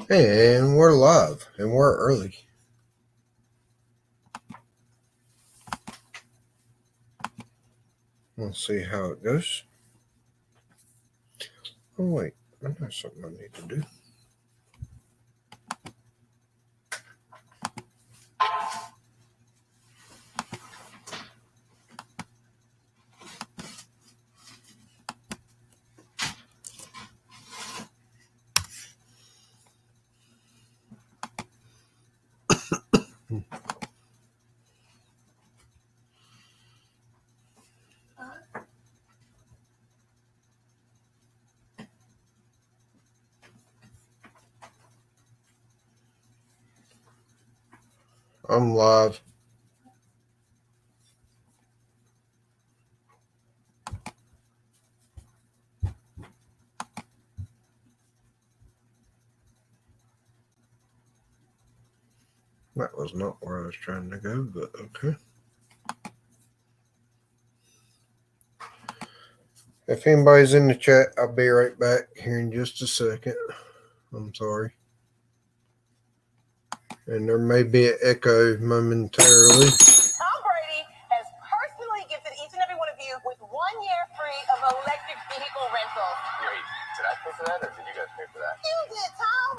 And we're live, and we're early. We'll see how it goes. Oh, wait, I know something I need to do. I'm live. That was not where I was trying to go, but okay. If anybody's in the chat, I'll be right back here in just a second. I'm sorry. And there may be an echo momentarily. Tom Brady has personally gifted each and every one of you with 1 year free of electric vehicle rentals. Wait, did I pay for that or did you guys pay for that? You did, Tom.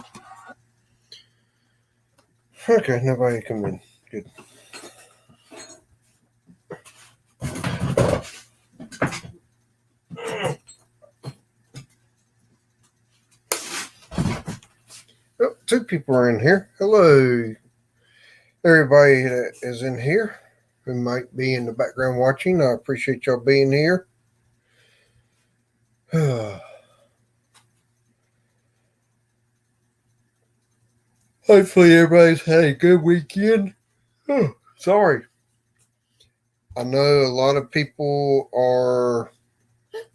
Okay, nobody come in. Good. Oh, 2 people are in here. Hello, everybody that is in here who might be in the background watching. I appreciate y'all being here. Hopefully everybody's had a good weekend. Oh, sorry. I know a lot of people are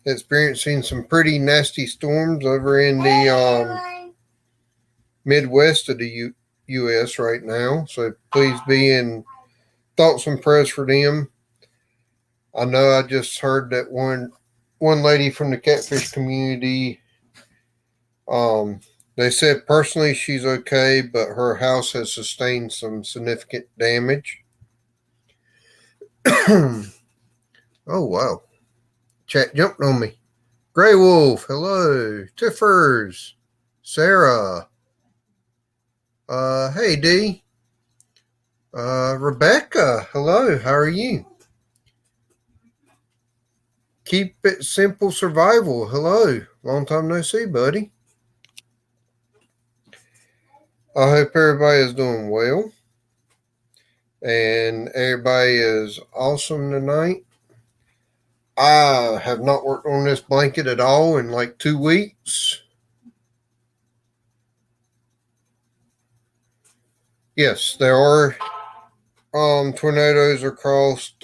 experiencing some pretty nasty storms over in the Midwest of the U.S. right now. So please be in thoughts and prayers for them. I know I just heard that one lady from the catfish community, they said personally she's okay, but her house has sustained some significant damage. Oh, wow. Chat jumped on me. Grey Wolf, hello. Tiffers, Sarah. Hey, D. Rebecca, hello. How are you? Keep it simple survival. Hello. Long time no see, buddy. I hope everybody is doing well. And everybody is awesome tonight. I have not worked on this blanket at all in like 2 weeks. Yes, there are tornadoes across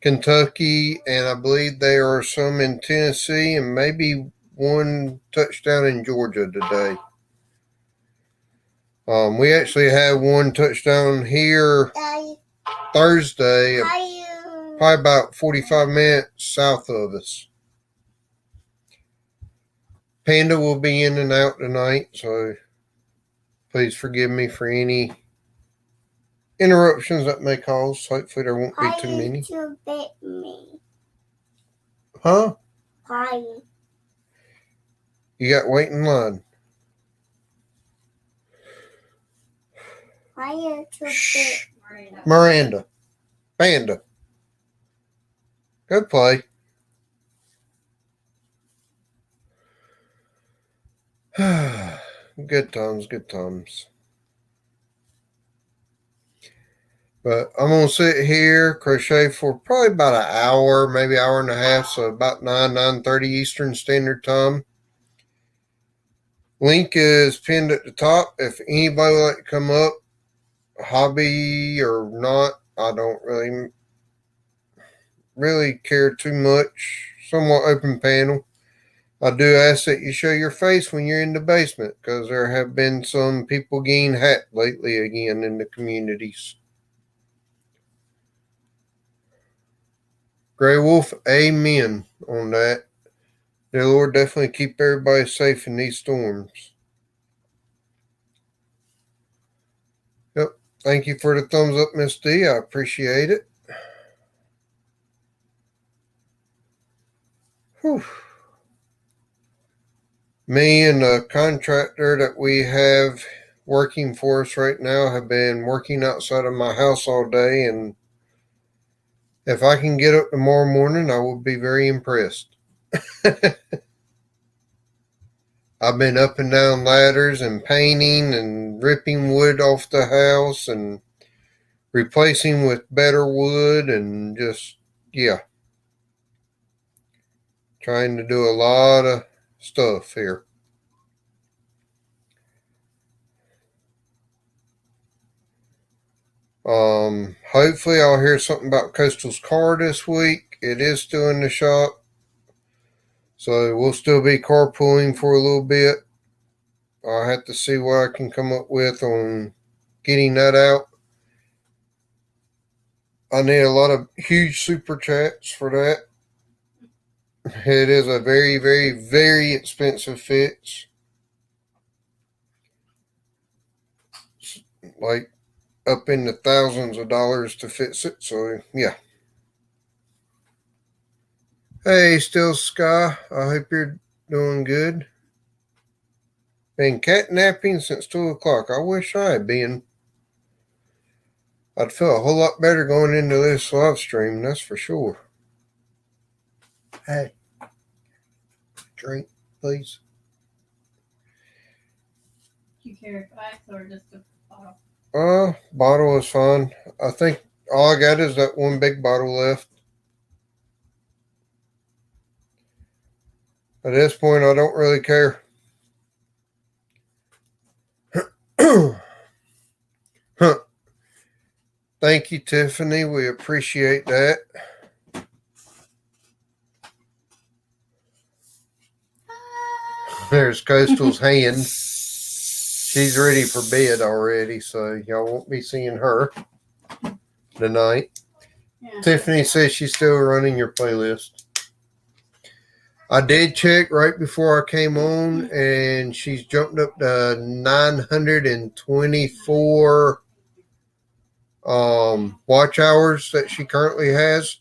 Kentucky, and I believe there are some in Tennessee, and maybe one touchdown in Georgia today. We actually had one touchdown here Thursday, probably about 45 minutes south of us. Panda will be in and out tonight, so please forgive me for any interruptions that may cause. Hopefully there won't be too many. You bit me. Huh? Why? You got wait in line. Why you Shh. bit Miranda. Panda. Go play. Good times, good times. But I'm going to sit here, crochet for probably about an hour, maybe an hour and a half, so about 9:30 Eastern Standard Time. Link is pinned at the top. If anybody would like to come up, hobby or not, I don't really care too much. Somewhat open panel. I do ask that you show your face when you're in the basement, because there have been some people getting hacked lately again in the communities. Grey Wolf, amen on that. The Lord definitely keep everybody safe in these storms. Yep. Thank you for the thumbs up, Miss D. I appreciate it. Whew. Me and the contractor that we have working for us right now have been working outside of my house all day, and if I can get up tomorrow morning, I will be very impressed. I've been up and down ladders and painting and ripping wood off the house and replacing with better wood and just, yeah, trying to do a lot of stuff here. Hopefully I'll hear something about Coastal's car this week. It is still in the shop, so we'll still be carpooling for a little bit. I'll have to see what I can come up with on getting that out. I need a lot of huge super chats for that. It is a very, very, very expensive fix. Like up in the thousands of dollars to fix it. So yeah. Hey, still Sky. I hope you're doing good. Been catnapping since 2 o'clock. I wish I had been. I'd feel a whole lot better going into this live stream, that's for sure. Hey, drink, please. Do you care if ice or just a bottle? Bottle is fine. I think all I got is that one big bottle left. At this point, I don't really care. Thank you, Tiffany. We appreciate that. There's Coastal's hand. She's ready for bed already, so y'all won't be seeing her tonight. Yeah. Tiffany says she's still running your playlist. I did check right before I came on, and she's jumped up to 924 watch hours that she currently has.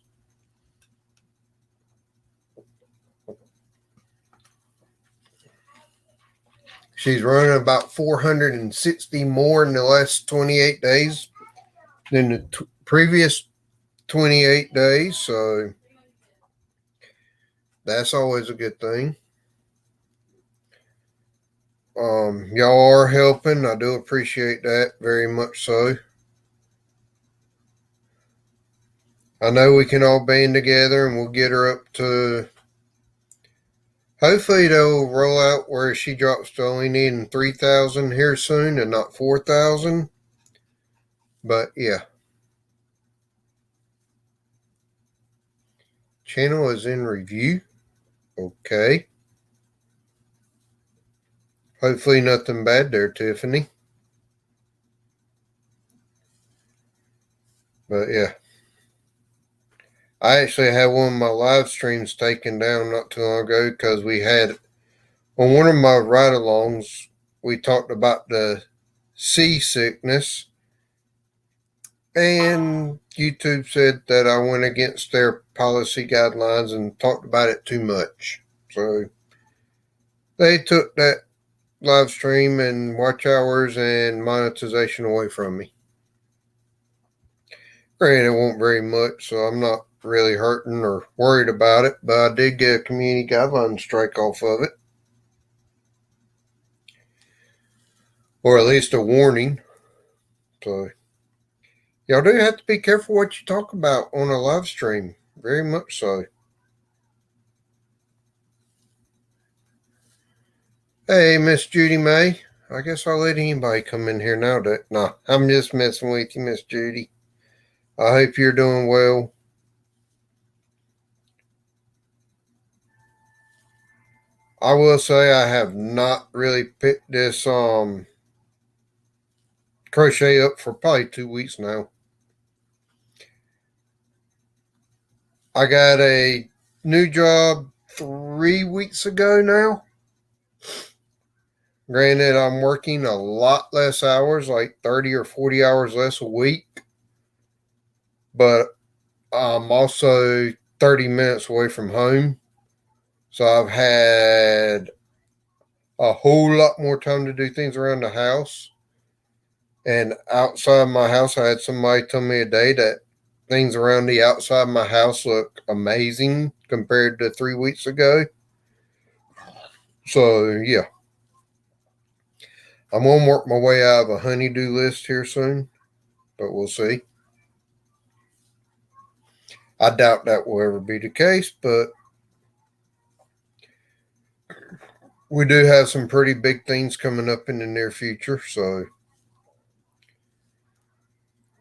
She's running about 460 more in the last 28 days than the previous 28 days, so that's always a good thing. Y'all are helping. I do appreciate that very much so. I know we can all band together and we'll get her up to, hopefully they'll roll out where she drops to only needing 3,000 here soon and not 4,000. But yeah. Channel is in review. Okay. Hopefully nothing bad there, Tiffany. But yeah. I actually had one of my live streams taken down not too long ago because we had, on one of my ride-alongs, we talked about the seasickness, and YouTube said that I went against their policy guidelines and talked about it too much. So they took that live stream and watch hours and monetization away from me. Granted, it won't very much, so I'm not really hurting or worried about it, but I did get a community guideline strike off of it. Or at least a warning. So y'all do have to be careful what you talk about on a live stream. Very much so. Hey, Miss Judy May. I guess I'll let anybody come in here now. Nah, I'm just messing with you, Miss Judy. I hope you're doing well. I will say I have not really picked this crochet up for probably 2 weeks now. I got a new job 3 weeks ago now. Granted, I'm working a lot less hours, like 30 or 40 hours less a week, but I'm also 30 minutes away from home. So I've had a whole lot more time to do things around the house. And outside my house, I had somebody tell me today that things around the outside of my house look amazing compared to 3 weeks ago. So, yeah. I'm going to work my way out of a honeydew list here soon, but we'll see. I doubt that will ever be the case, but we do have some pretty big things coming up in the near future. So,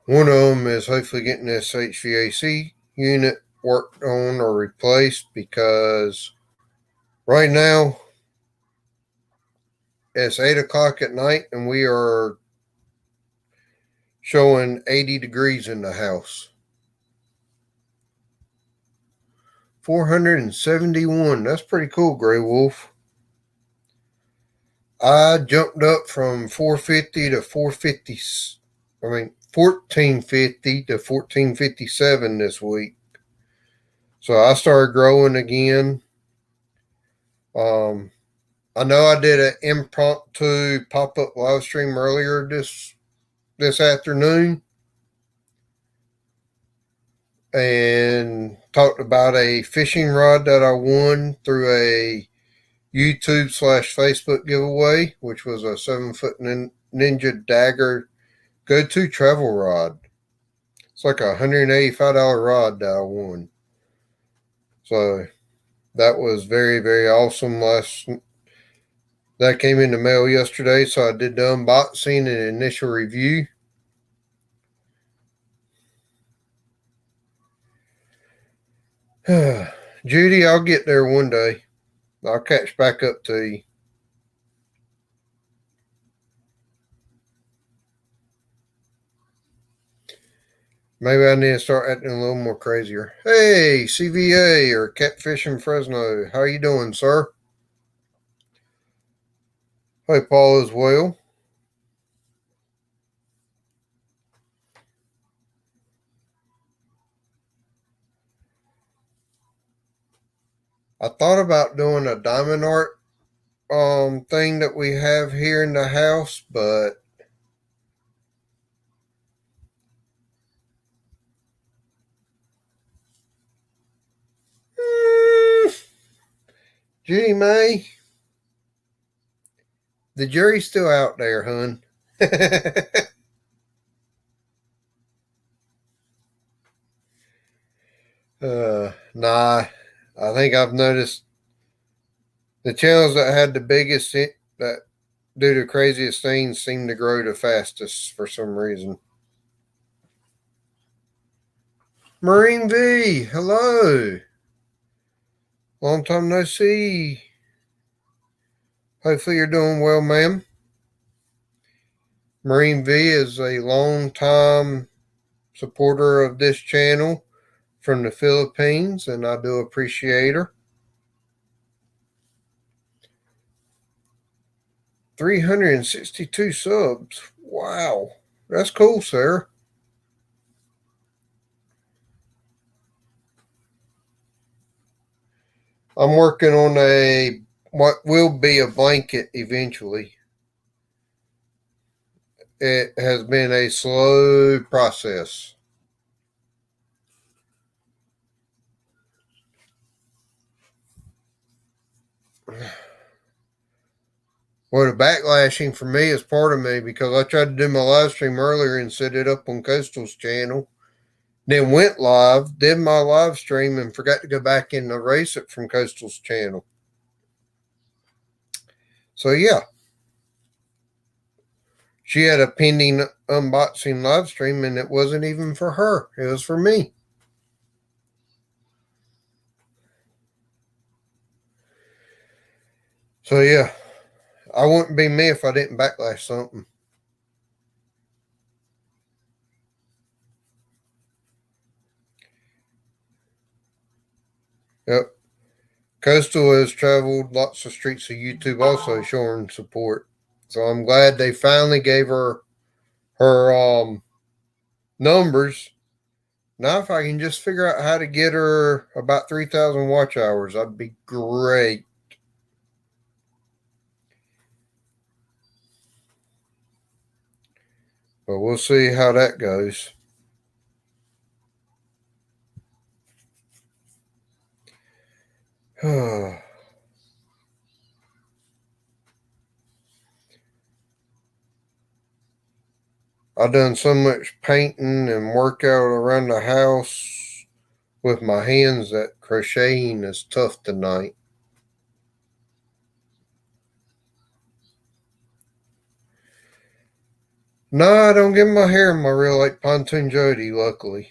one of them is hopefully getting this HVAC unit worked on or replaced, because right now it's 8 o'clock at night and we are showing 80 degrees in the house. 471. That's pretty cool, Gray Wolf. I jumped up from 450 to 450. 1450 to 1457 this week. So I started growing again. I know I did an impromptu pop-up live stream earlier this afternoon and talked about a fishing rod that I won through a YouTube/Facebook giveaway, which was a 7-foot Ninja Dagger go-to travel rod. It's like a $185 rod that I won. So that was very, very awesome. That came in the mail yesterday, so I did the unboxing and initial review. Judy, I'll get there one day. I'll catch back up to you. Maybe I need to start acting a little more crazier. Hey, CVA or Catfishing Fresno. How you doing, sir? Hope all is well. I thought about doing a diamond art thing that we have here in the house, but Judy May, the jury's still out there, hun. Nah, I think I've noticed the channels that had the biggest that do the craziest things seem to grow the fastest for some reason. Marine V, hello. Long time no see. Hopefully you're doing well, ma'am. Marine V is a long time supporter of this channel from the Philippines, and I do appreciate her. 362 subs. Wow. That's cool, Sarah. I'm working on what will be a blanket eventually. It has been a slow process. Well, the backlashing for me is part of me, because I tried to do my live stream earlier and set it up on Coastal's channel. Then went live, did my live stream, and forgot to go back and erase it from Coastal's channel. So, yeah. She had a pending unboxing live stream, and it wasn't even for her. It was for me. So, yeah. I wouldn't be me if I didn't backlash something. Yep. Coastal has traveled lots of streets of YouTube also showing support. So I'm glad they finally gave her numbers. Now if I can just figure out how to get her about 3,000 watch hours, that'd be great. But we'll see how that goes. I done so much painting and workout around the house with my hands that crocheting is tough tonight. No, I don't get my hair in my real like Pontoon Jody, luckily.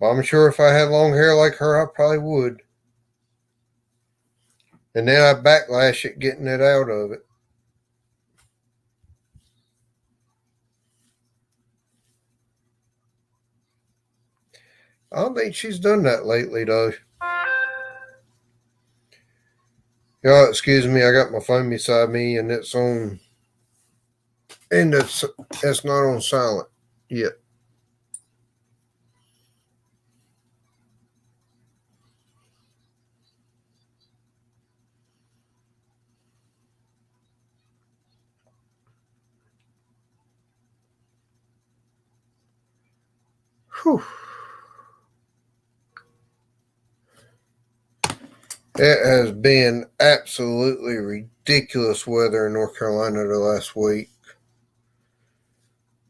But I'm sure if I had long hair like her, I probably would. And then I backlash at getting it out of it. I don't think she's done that lately, though. Y'all, excuse me, I got my phone beside me and it's on. And it's not on silent yet. Whew. It has been absolutely ridiculous weather in North Carolina the last week.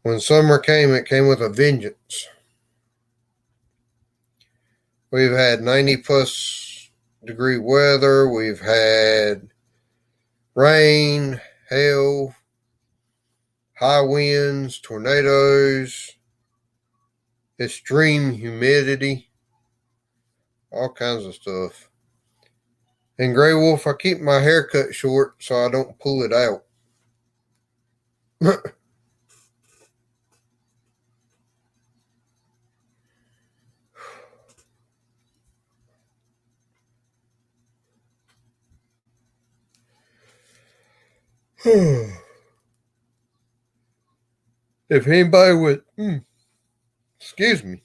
When summer came, it came with a vengeance. We've had 90 plus degree weather. We've had rain, hail, high winds, tornadoes, extreme humidity, all kinds of stuff. And Grey Wolf, I keep my hair cut short so I don't pull it out. If anybody would, excuse me.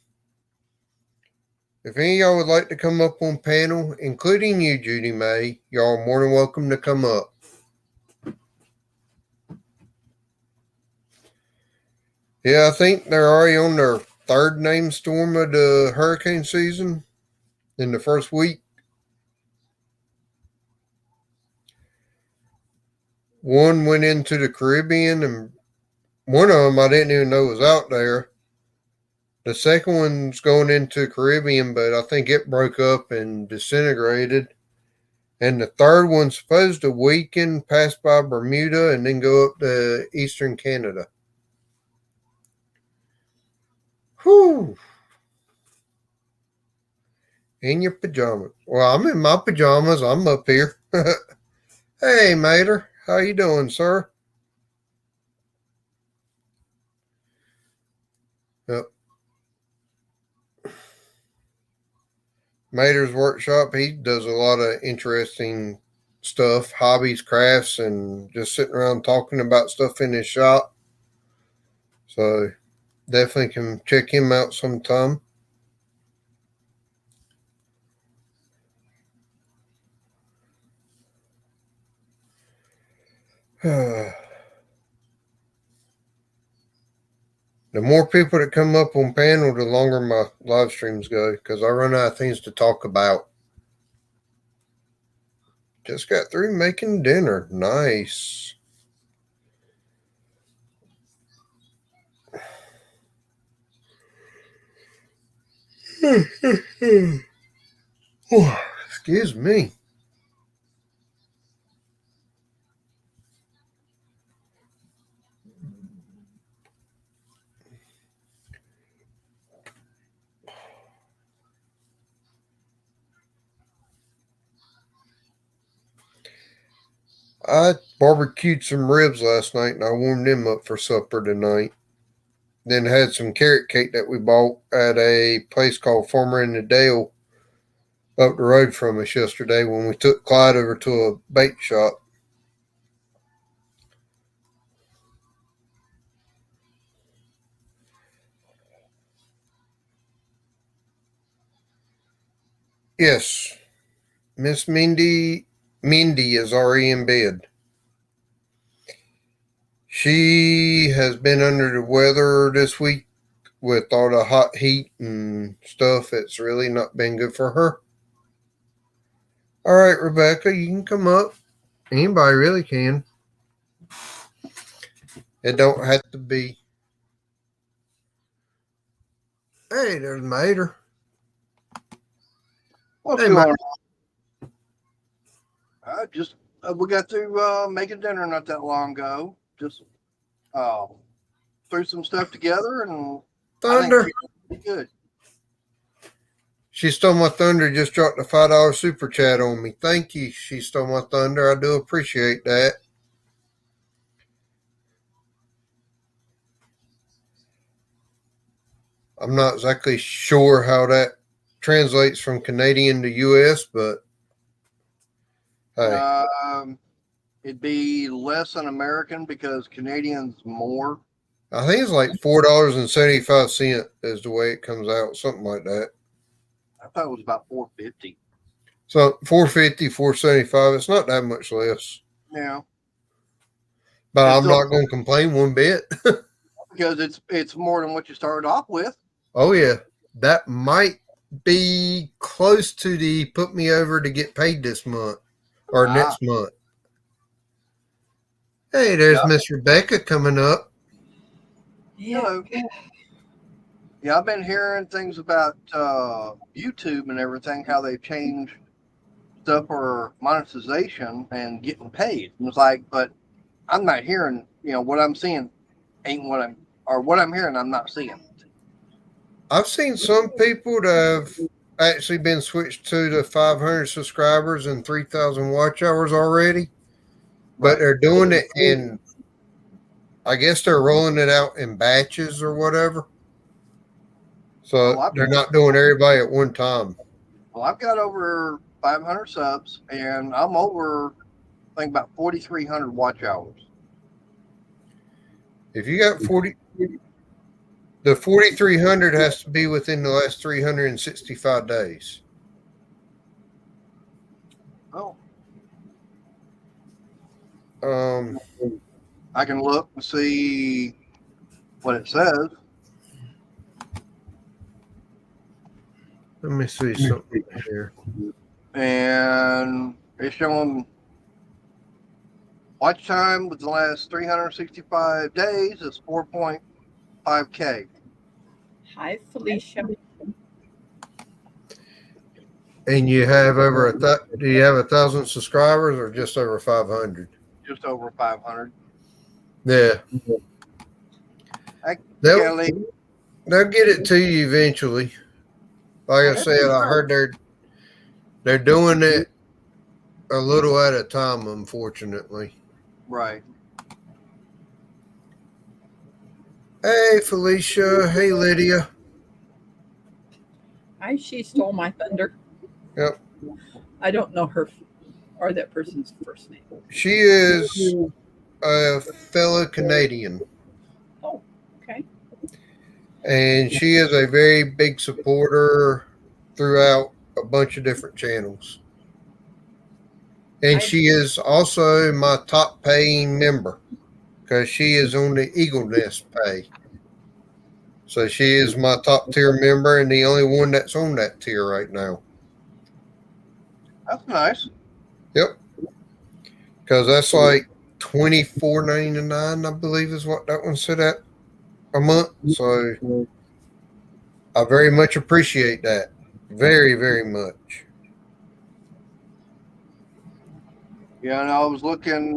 If any of y'all would like to come up on panel, including you, Judy May, y'all are more than welcome to come up. Yeah, I think they're already on their third named storm of the hurricane season in the first week. One went into the Caribbean, and one of them I didn't even know was out there. The second one's going into the Caribbean, but I think it broke up and disintegrated. And the third one's supposed to weaken, pass by Bermuda, and then go up to eastern Canada. Whew. In your pajamas. Well, I'm in my pajamas. I'm up here. Hey, Mater. How you doing, sir? Yep. Mater's workshop, he does a lot of interesting stuff, hobbies, crafts, and just sitting around talking about stuff in his shop. So definitely can check him out sometime. The more people that come up on panel, the longer my live streams go because I run out of things to talk about. Just got through making dinner. Nice. Excuse me. I barbecued some ribs last night and I warmed them up for supper tonight. Then had some carrot cake that we bought at a place called Farmer in the Dale up the road from us yesterday when we took Clyde over to a bait shop. Yes, Miss Mindy is already in bed. She has been under the weather this week with all the hot heat and stuff. It's really not been good for her. All right, Rebecca, you can come up. Anybody really can. It don't have to be. Hey, there's Mater. What's Hey, going Mater. on? I just we got through making dinner not that long ago. Just threw some stuff together, and Thunder. I think it's pretty good. She stole my thunder. Just dropped a $5 super chat on me. Thank you. She stole my thunder. I do appreciate that. I'm not exactly sure how that translates from Canadian to US, but hey, It'd be less than American because Canadians more. I think it's like $4.75 is the way it comes out, something like that. I thought it was about $4.50. So 450, 475. It's not that much less, Yeah, but it's I'm still not going to complain one bit. because it's more than what you started off with. Oh yeah, that might be close to the put me over to get paid this month or next month. Hey, there's Yeah. Miss Rebecca coming up. Hello. Yeah, I've been hearing things about YouTube and everything, how they've changed stuff for monetization and getting paid. And it's like, but I'm not hearing, what I'm seeing ain't what I'm hearing, I'm not seeing. I've seen some people that have actually been switched to the 500 subscribers and 3,000 watch hours already, but Right. they're doing it in, I guess they're rolling it out in batches or whatever. So Well, they're not doing everybody at one time. I've got over 500 subs and I'm over, I think, about 4,300 watch hours. If you got 40, the 4,300 has to be within the last 365 days. Oh, Um, I can look and see what it says. let me see something here. And it's showing watch time with the last 365 days is 4.5K. Hi, Felicia. And you have over do you have 1,000 subscribers or just over 500? Just over 500. Yeah. Hi, They'll, Kelly. they'll get it to you eventually. Like I said, I heard they're doing it a little at a time, unfortunately. Right. Hey, Felicia. Hey, Lydia. Hi, she stole my thunder. Yep. I don't know her or that person's first name. She is a fellow Canadian. Oh, okay. And she is a very big supporter throughout a bunch of different channels. And she is also my top paying member because she is on the Eagle Nest pay. So she is my top tier member and the only one that's on that tier right now. That's nice. Yep. Because that's like $24.99, I believe, is what that one said at a month. So I very much appreciate that. Very, very much. Yeah, and I was looking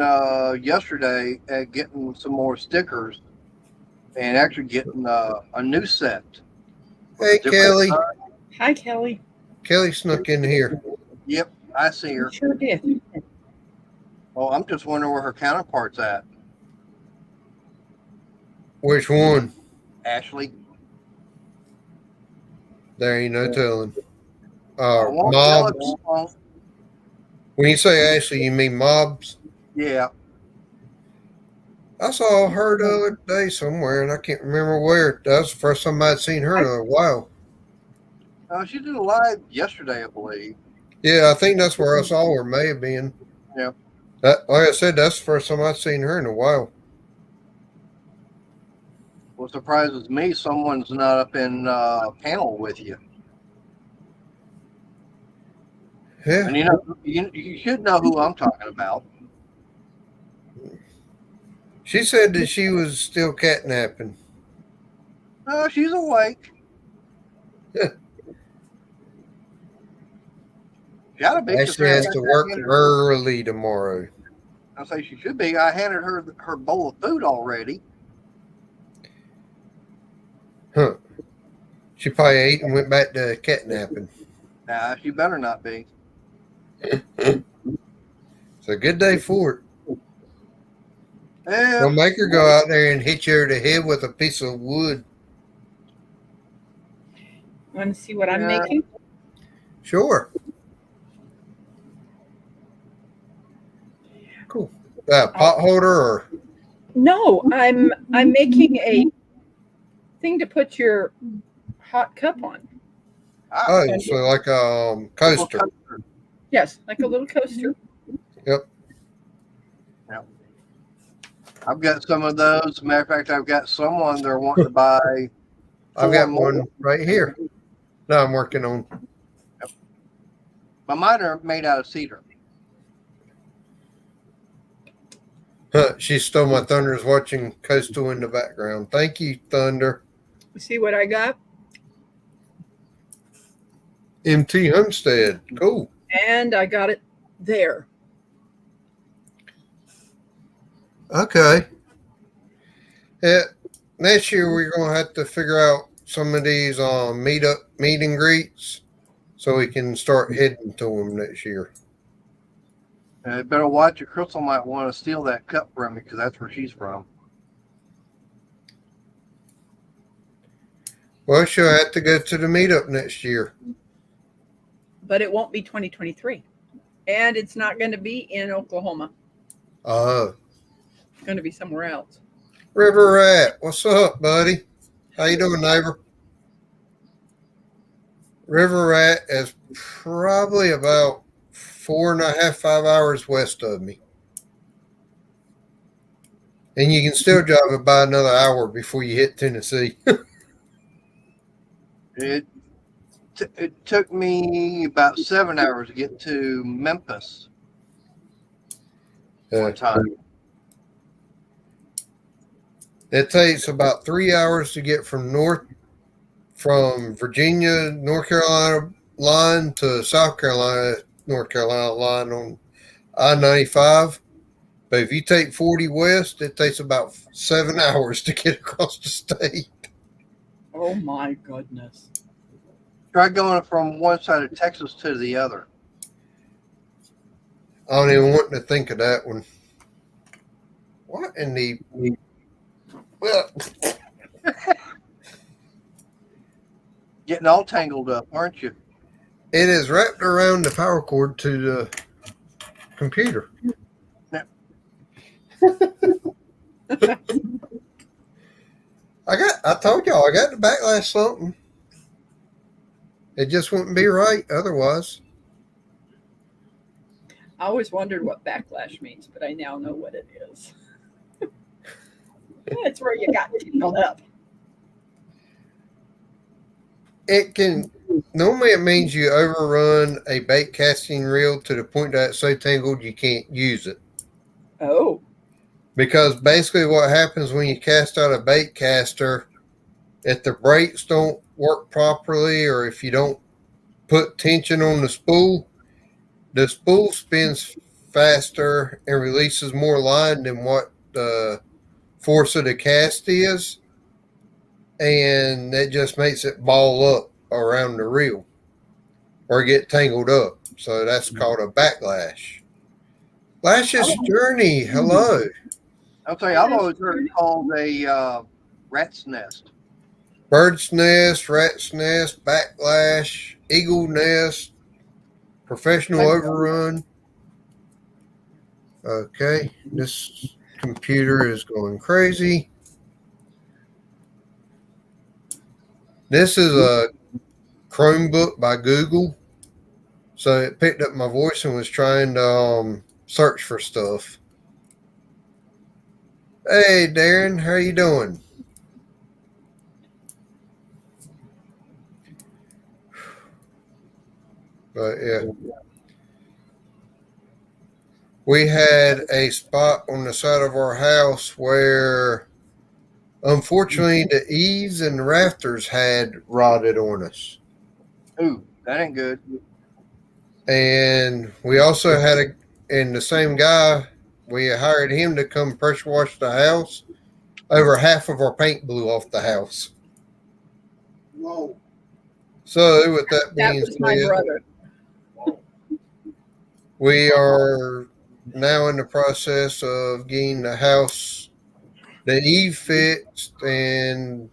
yesterday at getting some more stickers and actually getting a new set. Hey, Kelly. Hi, Kelly. Kelly snuck in here. Yep, I see her. Sure did. Well, I'm just wondering where her counterpart's at. Which one? Ashley. There ain't no telling. I won't tell if mobs. you won't. When you say Ashley, you mean mobs? Yeah. I saw her the other day somewhere, and I can't remember where. That was the first time I'd seen her in a while. She did a live yesterday, I believe. Yeah, I think that's where I saw her. May have been. Yeah. Like I said, that's the first time I'd seen her in a while. What surprises me, someone's not up in panel with you. Yeah. And you should know who I'm talking about. She said that she was still catnapping. She's awake. Gotta be. 'Cause Ashley has to work early tomorrow. I say she should be. I handed her bowl of food already. Huh. She probably ate and went back to catnapping. Nah, she better not be. It's a good day for it. Yeah. Don't make her go out there and hit you over the head with a piece of wood. Want to see what I'm Yeah. making? Sure. Cool. Pot holder or No, I'm making a thing to put your hot cup on. oh, so like a coaster. Yes, like a little coaster. Yep. I've got some of those. As a matter of fact, I've got someone they're wanting to buy. I've got 4 more. one right here. No, I'm working on. But mine are made out of cedar. She stole my thunders watching Coastal in the background. Thank you, Thunder. See what I got? MT Homestead. Cool. And I got it there. Okay. Yeah. Next year we're gonna have to figure out some of these meet and greets so we can start heading to them next year. Better watch it. Crystal might want to steal that cup from me because that's where she's from. Well, she'll have to go to the meetup next year. But it won't be 2023. And it's not going to be in Oklahoma. It's going to be somewhere else. River Rat, what's up, buddy? How you doing, neighbor? River Rat is probably about 4.5, 5 hours west of me. And you can still drive about another hour before you hit Tennessee. It took me about 7 hours to get to Memphis one time. It takes about 3 hours to get from Virginia, North Carolina line to South Carolina, North Carolina line on I-95. But if you take 40 west, it takes about 7 hours to get across the state. Oh my goodness. Try going from one side of Texas to the other. I don't even want to think of that one. What in the... Well, Getting all tangled up, aren't you? it is wrapped around the power cord to the computer. Yeah. I told y'all I got to backlash something. It just wouldn't be right otherwise. I always wondered what backlash means, but I now know what it is. That's where you got tangled up. It can normally it means you overrun a bait casting reel to the point that it's so tangled you can't use it. Oh. Because basically what happens when you cast out a bait caster, if the brakes don't work properly or if you don't put tension on the spool spins faster and releases more line than what the force of the cast is, and that just makes it ball up around the reel or get tangled up. So that's called a backlash. Lash's Journey, hello. I'll tell you, I've always heard it called a rat's nest. Bird's nest, rat's nest, backlash. Eagle Nest, Professional Overrun. Okay, this computer is going crazy. This is a Chromebook by Google. So it picked up my voice and was trying to search for stuff. Hey, Darren, how you doing? But yeah, we had a spot on the side of our house where, unfortunately, the eaves and the rafters had rotted on us. Ooh, that ain't good. And we also had and the same guy, we hired him to come pressure wash the house. Over half of our paint blew off the house. Whoa. So, with that That being was my said, brother. we are now in the process of getting the house, the eave fixed, and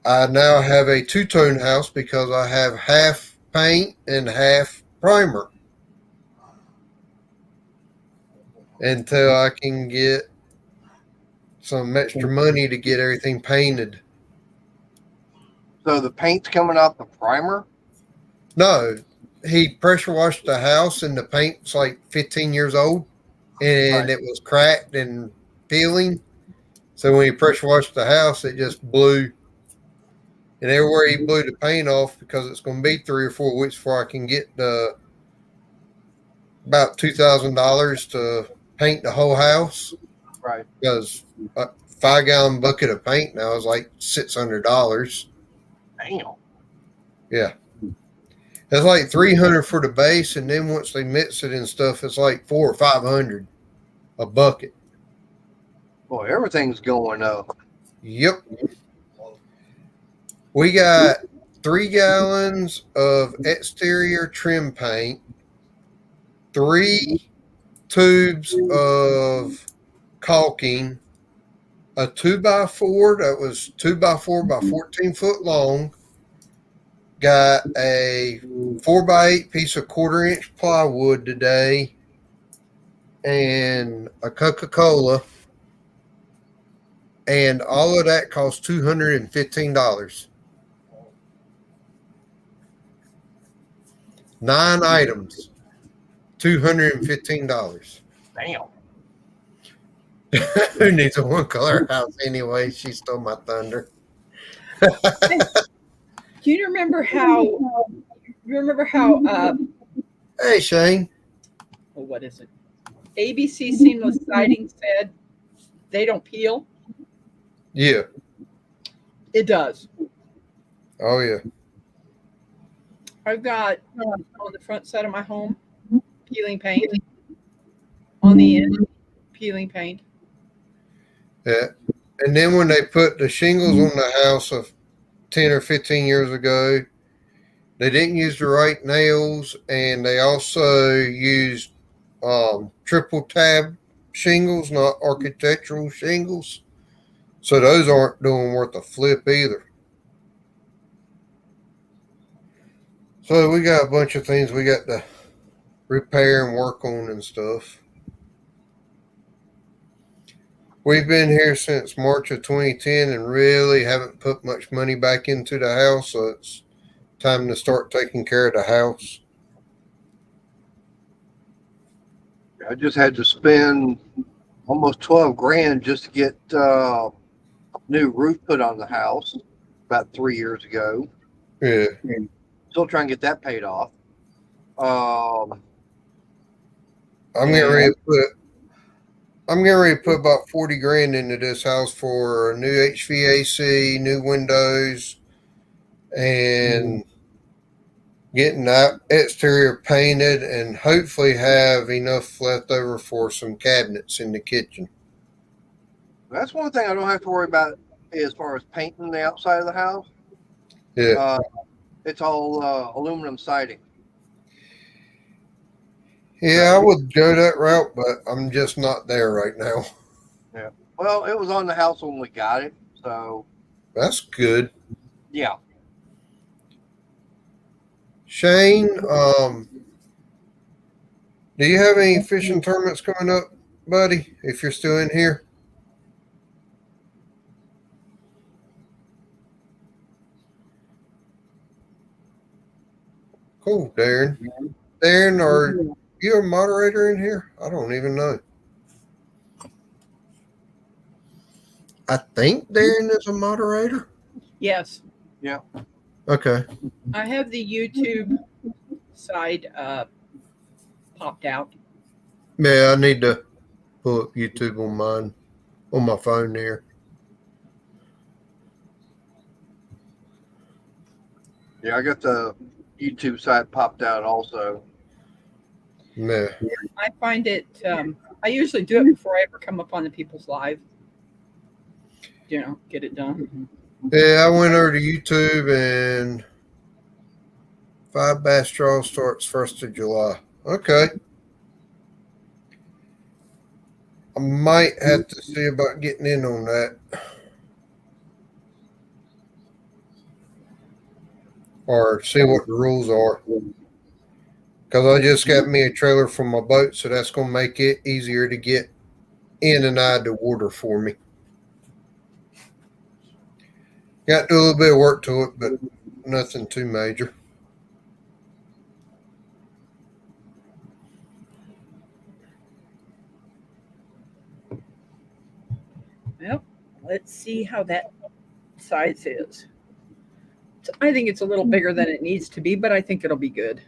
I now have a two-tone house because I have half paint and half primer until I can get some extra money to get everything painted. So the paint's coming off the primer? No, he pressure washed the house and the paint's like 15 years old and Right. it was cracked and peeling. So when he pressure washed the house, it just blew. And everywhere he blew the paint off, because it's going to be 3 or 4 weeks before I can get the about $2,000 to paint the whole house. Right. Because a 5-gallon bucket of paint now is like $600. Damn. Yeah. It's like 300 for the base, and then once they mix it and stuff, it's like 400 or 500 a bucket. Boy, everything's going up. Yep. We got 3 gallons of exterior trim paint, 3 tubes of caulking, a 2x4 that was 2x4 by 14 foot long, got a 4x8 piece of 1/4 inch plywood today, and a Coca-Cola, and all of that cost $215. 9 items, $215. Damn. Who needs a one color house anyway? She stole my thunder. Do you remember how? Hey, Shane. Oh, what is it? ABC Seamless Siding said they don't peel. Yeah. It does. Oh, yeah. I've got on the front side of my home peeling paint. On the end, peeling paint. Yeah. And then when they put the shingles on the house of 10 or 15 years ago, they didn't use the right nails, and they also used triple tab shingles, not architectural shingles. So those aren't doing worth a flip either. So we got a bunch of things we got to repair and work on and stuff. We've been here since March of 2010 and really haven't put much money back into the house, so it's time to start taking care of the house. I just had to spend almost 12 grand just to get new roof put on the house about 3 years ago. Yeah. Still trying to get that paid off. I'm getting ready to put about 40 grand into this house for a new HVAC, new windows, and getting that exterior painted, and hopefully have enough left over for some cabinets in the kitchen. That's one thing I don't have to worry about as far as painting the outside of the house. Yeah. It's all aluminum siding. Yeah, I would go that route, but I'm just not there right now. Yeah. Well, it was on the house when we got it, so That's good. yeah. Shane, do you have any fishing tournaments coming up, buddy? If you're still in here. Cool, Darren. Darren, are you a moderator in here? I don't even know. I think Darren is a moderator. Yes. Okay. I have the YouTube side popped out. Yeah, I need to pull up YouTube on mine, on my phone here. Yeah, I got the YouTube side popped out also. Yeah. I find it, I usually do it before I ever come up on the people's live. You know, get it done. Yeah, I went over to YouTube and 5 Bass Draw starts 1st of July. Okay. I might have to see about getting in on that. Or see what the rules are. Because I just got me a trailer for my boat, so that's going to make it easier to get in and out of the water for me. Got to do a little bit of work to it, but nothing too major. Well, let's see how that size is. I think it's a little bigger than it needs to be, but I think it'll be good.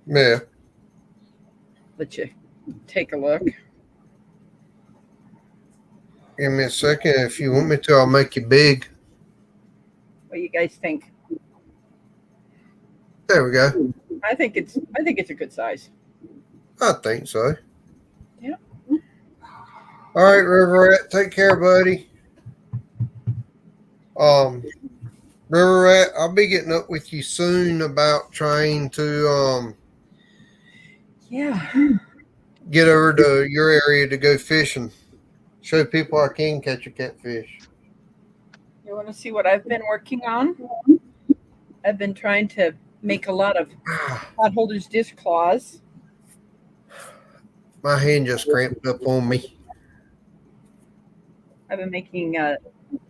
Yeah. Let you take a look. Give me a second. If you want me to, I'll make you big. What do you guys think? There we go. I think it's a good size. I think so. Yeah. All right, River Rat, take care, buddy. River Rat, I'll be getting up with you soon about trying to Yeah. get over to your area to go fishing. Show people I can catch a catfish. You want to see what I've been working on? I've been trying to make a lot of pot holders dishcloths. My hand just cramped up on me. I've been making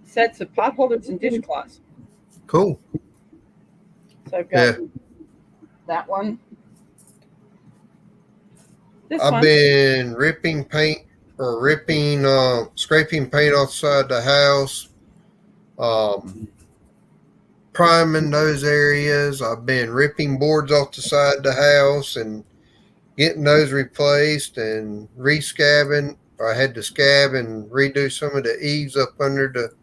sets of pot holders and dishcloths. Cool. So I've got that one. This I've one. been ripping paint or scraping paint outside the house, priming those areas. I've been ripping boards off the side of the house and getting those replaced and rescabbing. I had to scab and redo some of the eaves up under the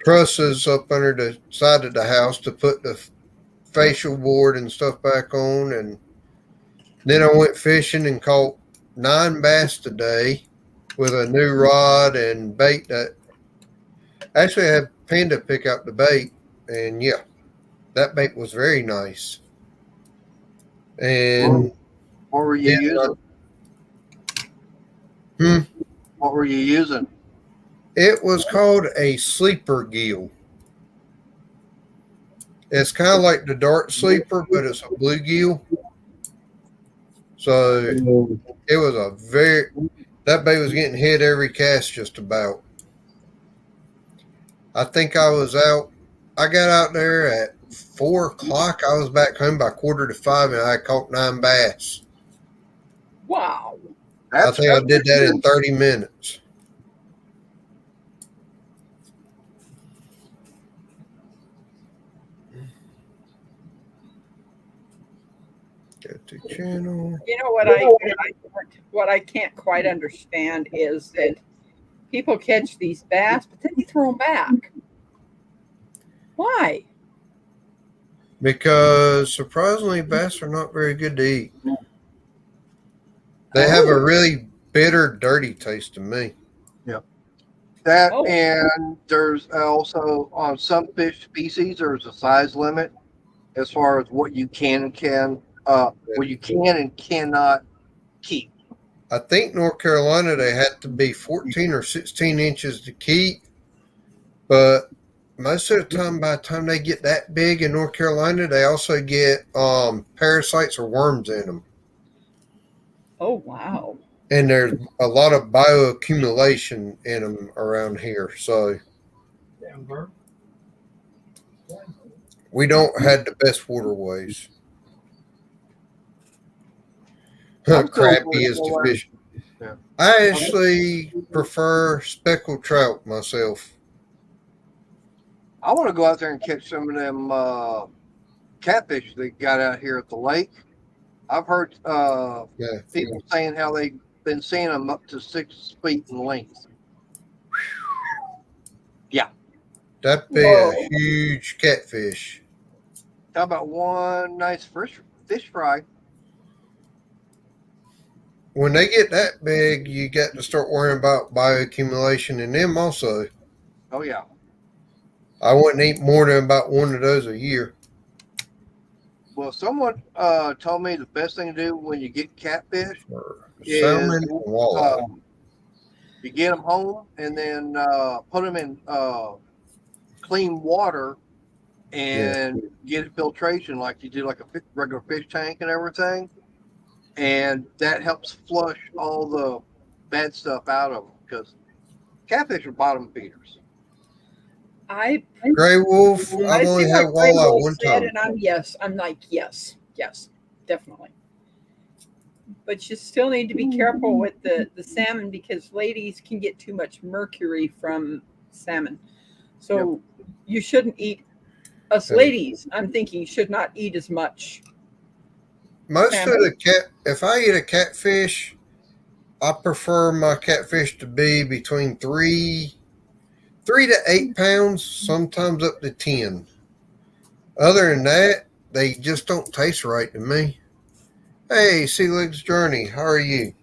trusses up under the side of the house to put the facial board and stuff back on. And then I went fishing and caught 9 bass today with a new rod and bait that actually I had Panda pick out the bait. And yeah, that bait was very nice. And what were you using? What were you using? It was called a sleeper gill. It's kind of like the dart sleeper, but it's a bluegill. So it was that bait was getting hit every cast just about. I think I got out there at 4 o'clock. I was back home by 4:45 and I caught 9 bass. Wow. I think I did that in 30 minutes. Go to channel. You know what I can't quite understand is that people catch these bass, but then you throw them back. Why? Because surprisingly, bass are not very good to eat. They have a really bitter, dirty taste to me. Yeah. And there's also on some fish species, there's a size limit as far as what you can and cannot keep. I think North Carolina, they had to be 14 or 16 inches to keep, but most of the time, by the time they get that big in North Carolina, they also get parasites or worms in them. Oh, wow. And there's a lot of bioaccumulation in them around here. So we don't have the best waterways. I'm still Crappie is the learning. fish. Yeah. I actually prefer speckled trout myself. I want to go out there and catch some of them catfish they got out here at the lake. I've heard Yeah. people saying how they've been seeing them up to 6 feet in length. That'd be Whoa. a huge catfish. How about one nice fish fry? When they get that big, you got to start worrying about bioaccumulation in them also. Oh yeah. I wouldn't eat more than about one of those a year. Well, someone told me the best thing to do when you get catfish Or is salmon and walleye. you get them home and then put them in clean water and get it filtration like you do like a regular fish tank and everything. And that helps flush all the bad stuff out of them because catfish are bottom feeders. I Gray wolf, I I've only see had what Gray walleye Wolf one said, time. and I'm like, yes, definitely. But you still need to be careful with the salmon because ladies can get too much mercury from salmon. So you shouldn't eat, us Yeah. ladies, I'm thinking, should not eat as much Most salmon. of the cat, if I eat a catfish, I prefer my catfish to be between 3 to 8 pounds, sometimes up to 10. Other than that, they just don't taste right to me. Hey, Sea Legs Journey, how are you?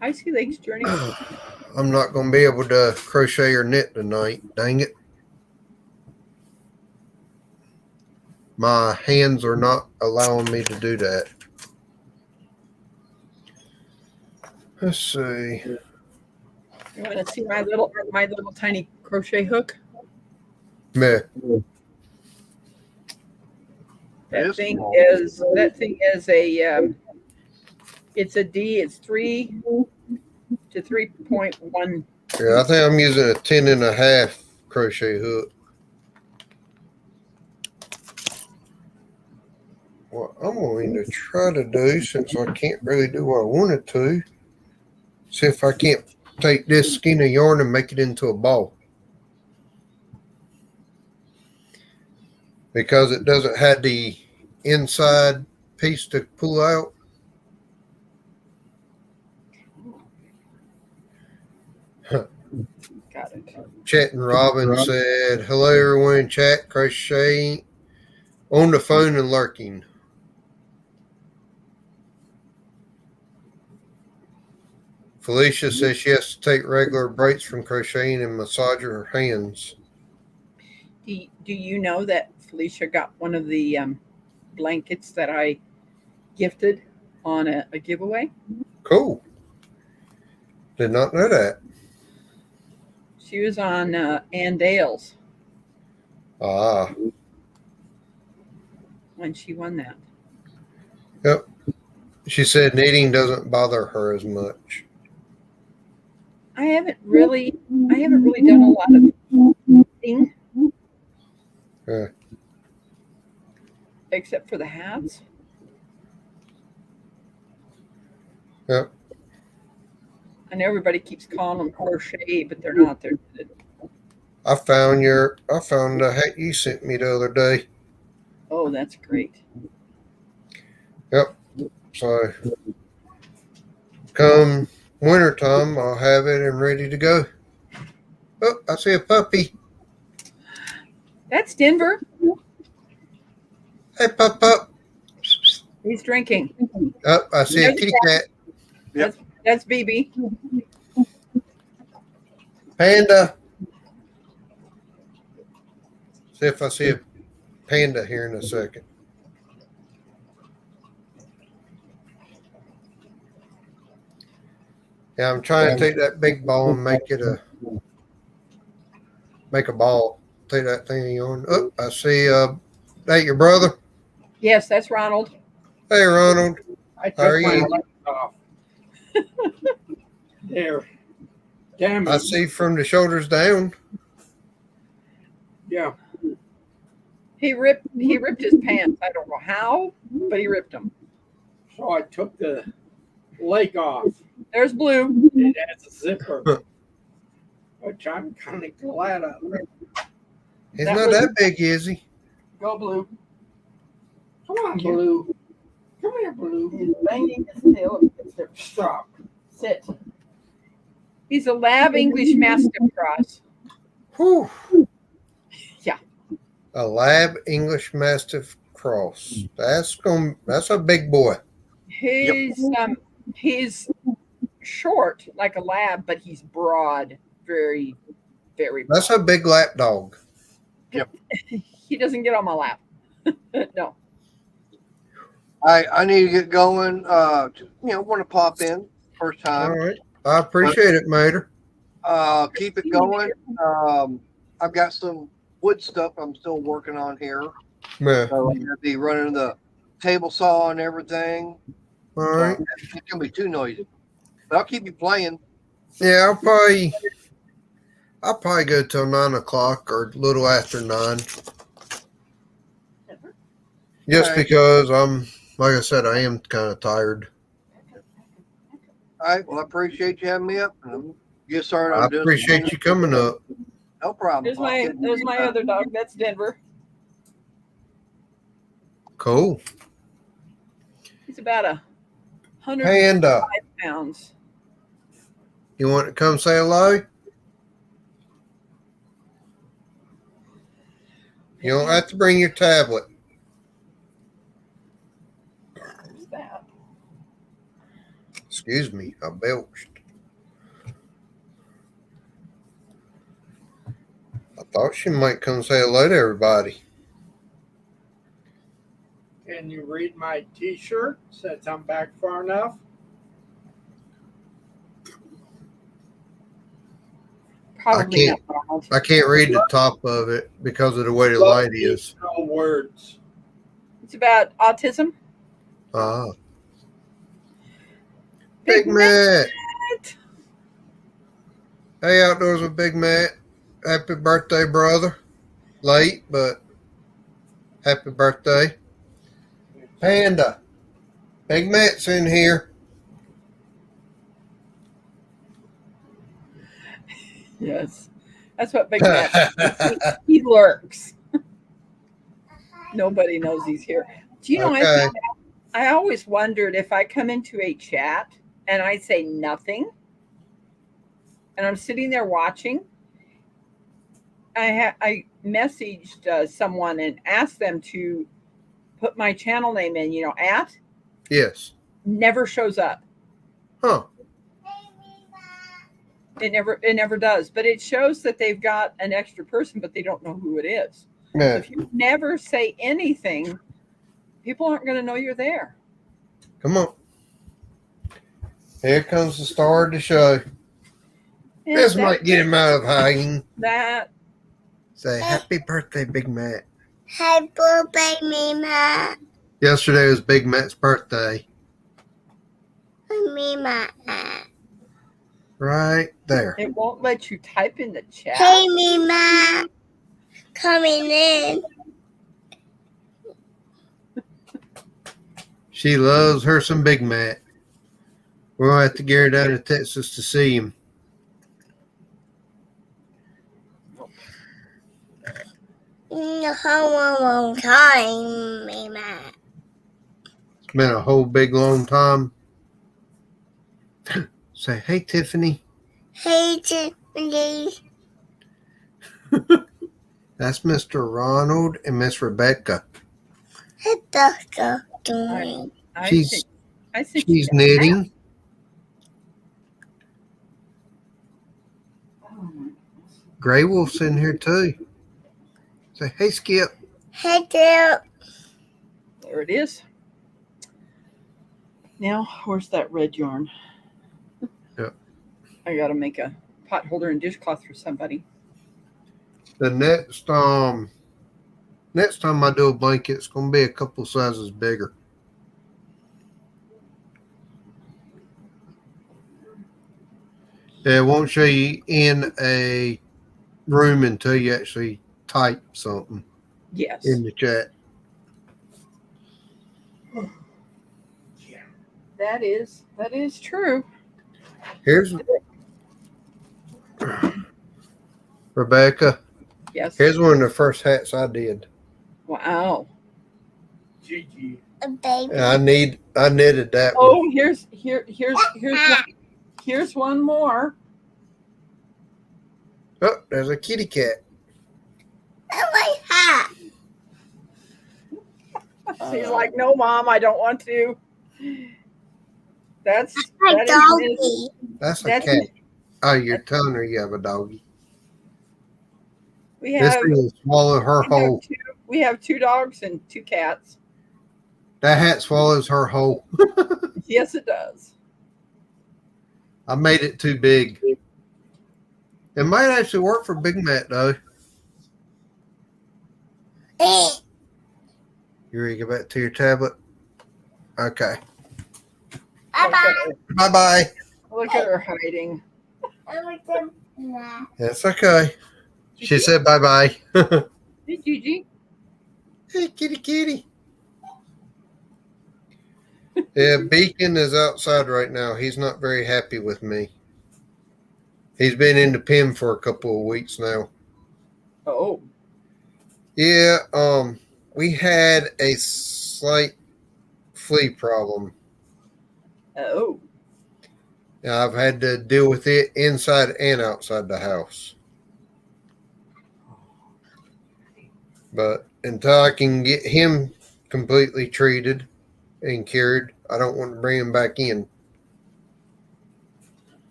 I see Lakes Journey. I'm not going to be able to crochet or knit tonight. Dang it. My hands are not allowing me to do that. Let's see. You want to see my little tiny crochet hook? Meh. That It's thing small. is a it's a D. It's 3 to 3.1. Yeah, I think I'm using a 10.5 crochet hook. What I'm going to try to do, since I can't really do what I wanted to, see if I can't take this skein of yarn and make it into a ball. Because it doesn't have the inside piece to pull out. Got it. Chet and Robin said, hello everyone in chat, crochet on the phone and lurking. Felicia says she has to take regular breaks from crocheting and massage her hands. Do you know that Felicia got one of the blankets that I gifted on a giveaway? Cool. Did not know that. She was on Ann Dale's Ah, when she won that. yep. She said knitting doesn't bother her as much. I haven't really done a lot of knitting. Yeah. Except for the hats. Yep. I know everybody keeps calling them crochet, but they're not. They're I found the hat you sent me the other day. oh, that's great. Yep. So come wintertime, I'll have it and ready to go. Oh, I see a puppy. That's Denver. Hey, pup. He's drinking. Oh, I see a kitty cat. That's BB. Panda. See if I see a panda here in a second. Yeah, I'm trying to take that big ball and make it a make a ball. Take that thing on. Oh, I see. That your brother? Yes, that's Ronald. Hey, Ronald. I How are took my you? lights off. There. Damn I it. see from the shoulders down. Yeah. He ripped his pants. I don't know how, but he ripped them. So I took the leg off. There's Blue. It has a zipper, which I'm kind of glad of. He's That not was- that big, is he? Go Blue. Come on, Blue. Come here, Blue. He's banging his tail against their Stop. sit. He's a Lab English Mastiff Cross. Whew. Yeah. A Lab English Mastiff Cross. That's a big boy. He's short like a lab, but he's broad, very, very broad. That's a big lap dog. He doesn't get on my lap. No. I need to get going. Want to pop in first All time. right. I appreciate it, Mater. Keep it going. I've got some wood stuff I'm still working on here. Yeah. So I'm gonna be running the table saw and everything. All right. It's gonna be too noisy. But I'll keep you playing. Yeah, I'll probably go till 9 o'clock or a little after 9. Just Okay. because like I said, I am kind of tired. All right. Well, I appreciate you having me up. And I'm get started. I I'm doing some appreciate you coming up. No problem. There's my other dog. That's Denver. Cool. He's about 105 Panda, pounds. you want to come say hello? You don't have to bring your tablet. What's that? Excuse me, I belched. I thought she might come say hello to everybody. Can you read my T-shirt? Says I'm back far enough. Probably can't- not Ronald. I can't read the top of it because of the way the light is. No words. It's about autism. Ah. Big Matt. Hey, Outdoors with Big Matt. Happy birthday, brother. Late, but happy birthday. Panda. Big Matt's in here. Yes. That's what Big Matt he lurks. Nobody knows he's here. Do you know, Okay. I always wondered if I come into a chat and I say nothing and I'm sitting there watching. I messaged someone and asked them to put my channel name in, at, Yes. never shows up. Huh. It never does. But it shows that they've got an extra person, but they don't know who it is. So Yeah. if you never say anything, people aren't going to know you're there. Come on. Here comes the star of the show. And This that- might get him out of hiding. that Say happy birthday, Big Matt. Happy birthday, Mima. Yesterday was Big Matt's birthday. Mima. Right there. it won't let you type in the chat. Hey, Mima. Coming in. She loves her some Big Matt. We're going to have to get her down to Texas to see him. A long time, Mima. It's been a whole big long time. Say, hey, Tiffany. Hey, Tiffany. That's Mr. Ronald and Miss Rebecca. Hey, Doctor. Doing. I She's- think- I think She's knitting. Gray Wolf's in here too. Say, hey, Skip. Hey, there. There it is. Now, where's that red yarn? Yep. I got to make a pot holder and dishcloth for somebody. The next time I do a blanket, it's gonna be a couple sizes bigger. It won't show you in a room until you actually type something Yes. in the chat. That is true. Here's Rebecca. Yes. Here's one of the first hats I did. Wow. Gigi. A baby. And I knitted that one. Oh, here's one more. Oh, there's a kitty cat. Oh, my hat. She's like, no, Mom, I don't want to. That's My that is doggy. That's a That's- cat. Oh, you're telling her you have a doggy. we This have thing will swallow her whole. we have 2 dogs and 2 cats. That hat swallows her whole. Yes, it does. I made it too big. It might actually work for Big Matt though. You ready to get back to your tablet? Okay. Bye-bye. Bye bye. Look at her hiding. That's okay. She said bye bye. Hey, Gigi. Hey, kitty, kitty. Yeah, Beacon is outside right now. He's not very happy with me. He's been in the pen for a couple of weeks now. Oh, Yeah, we had a slight flea problem. oh. I've had to deal with it inside and outside the house. But until I can get him completely treated and cured, I don't want to bring him back in.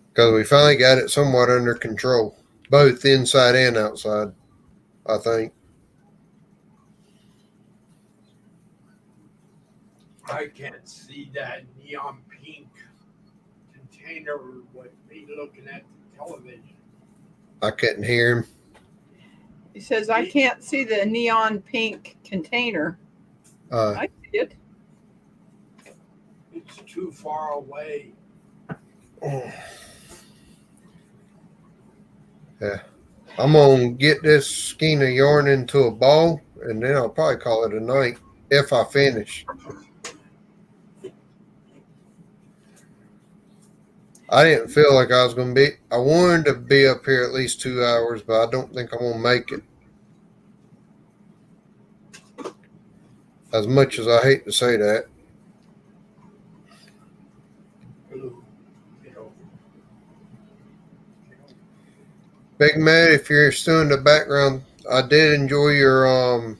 Because we finally got it somewhat under control, both inside and outside, I think. I can't see that neon pink container with me looking at the television. I couldn't hear him. He says, I can't see the neon pink container. I see it. It's too far away. Yeah. I'm going to get this skein of yarn into a ball, and then I'll probably call it a night if I finish. I didn't feel like I was going to be. I wanted to be up here at least 2 hours, but I don't think I'm going to make it. As much as I hate to say that. Big Matt, if you're still in the background, I did enjoy your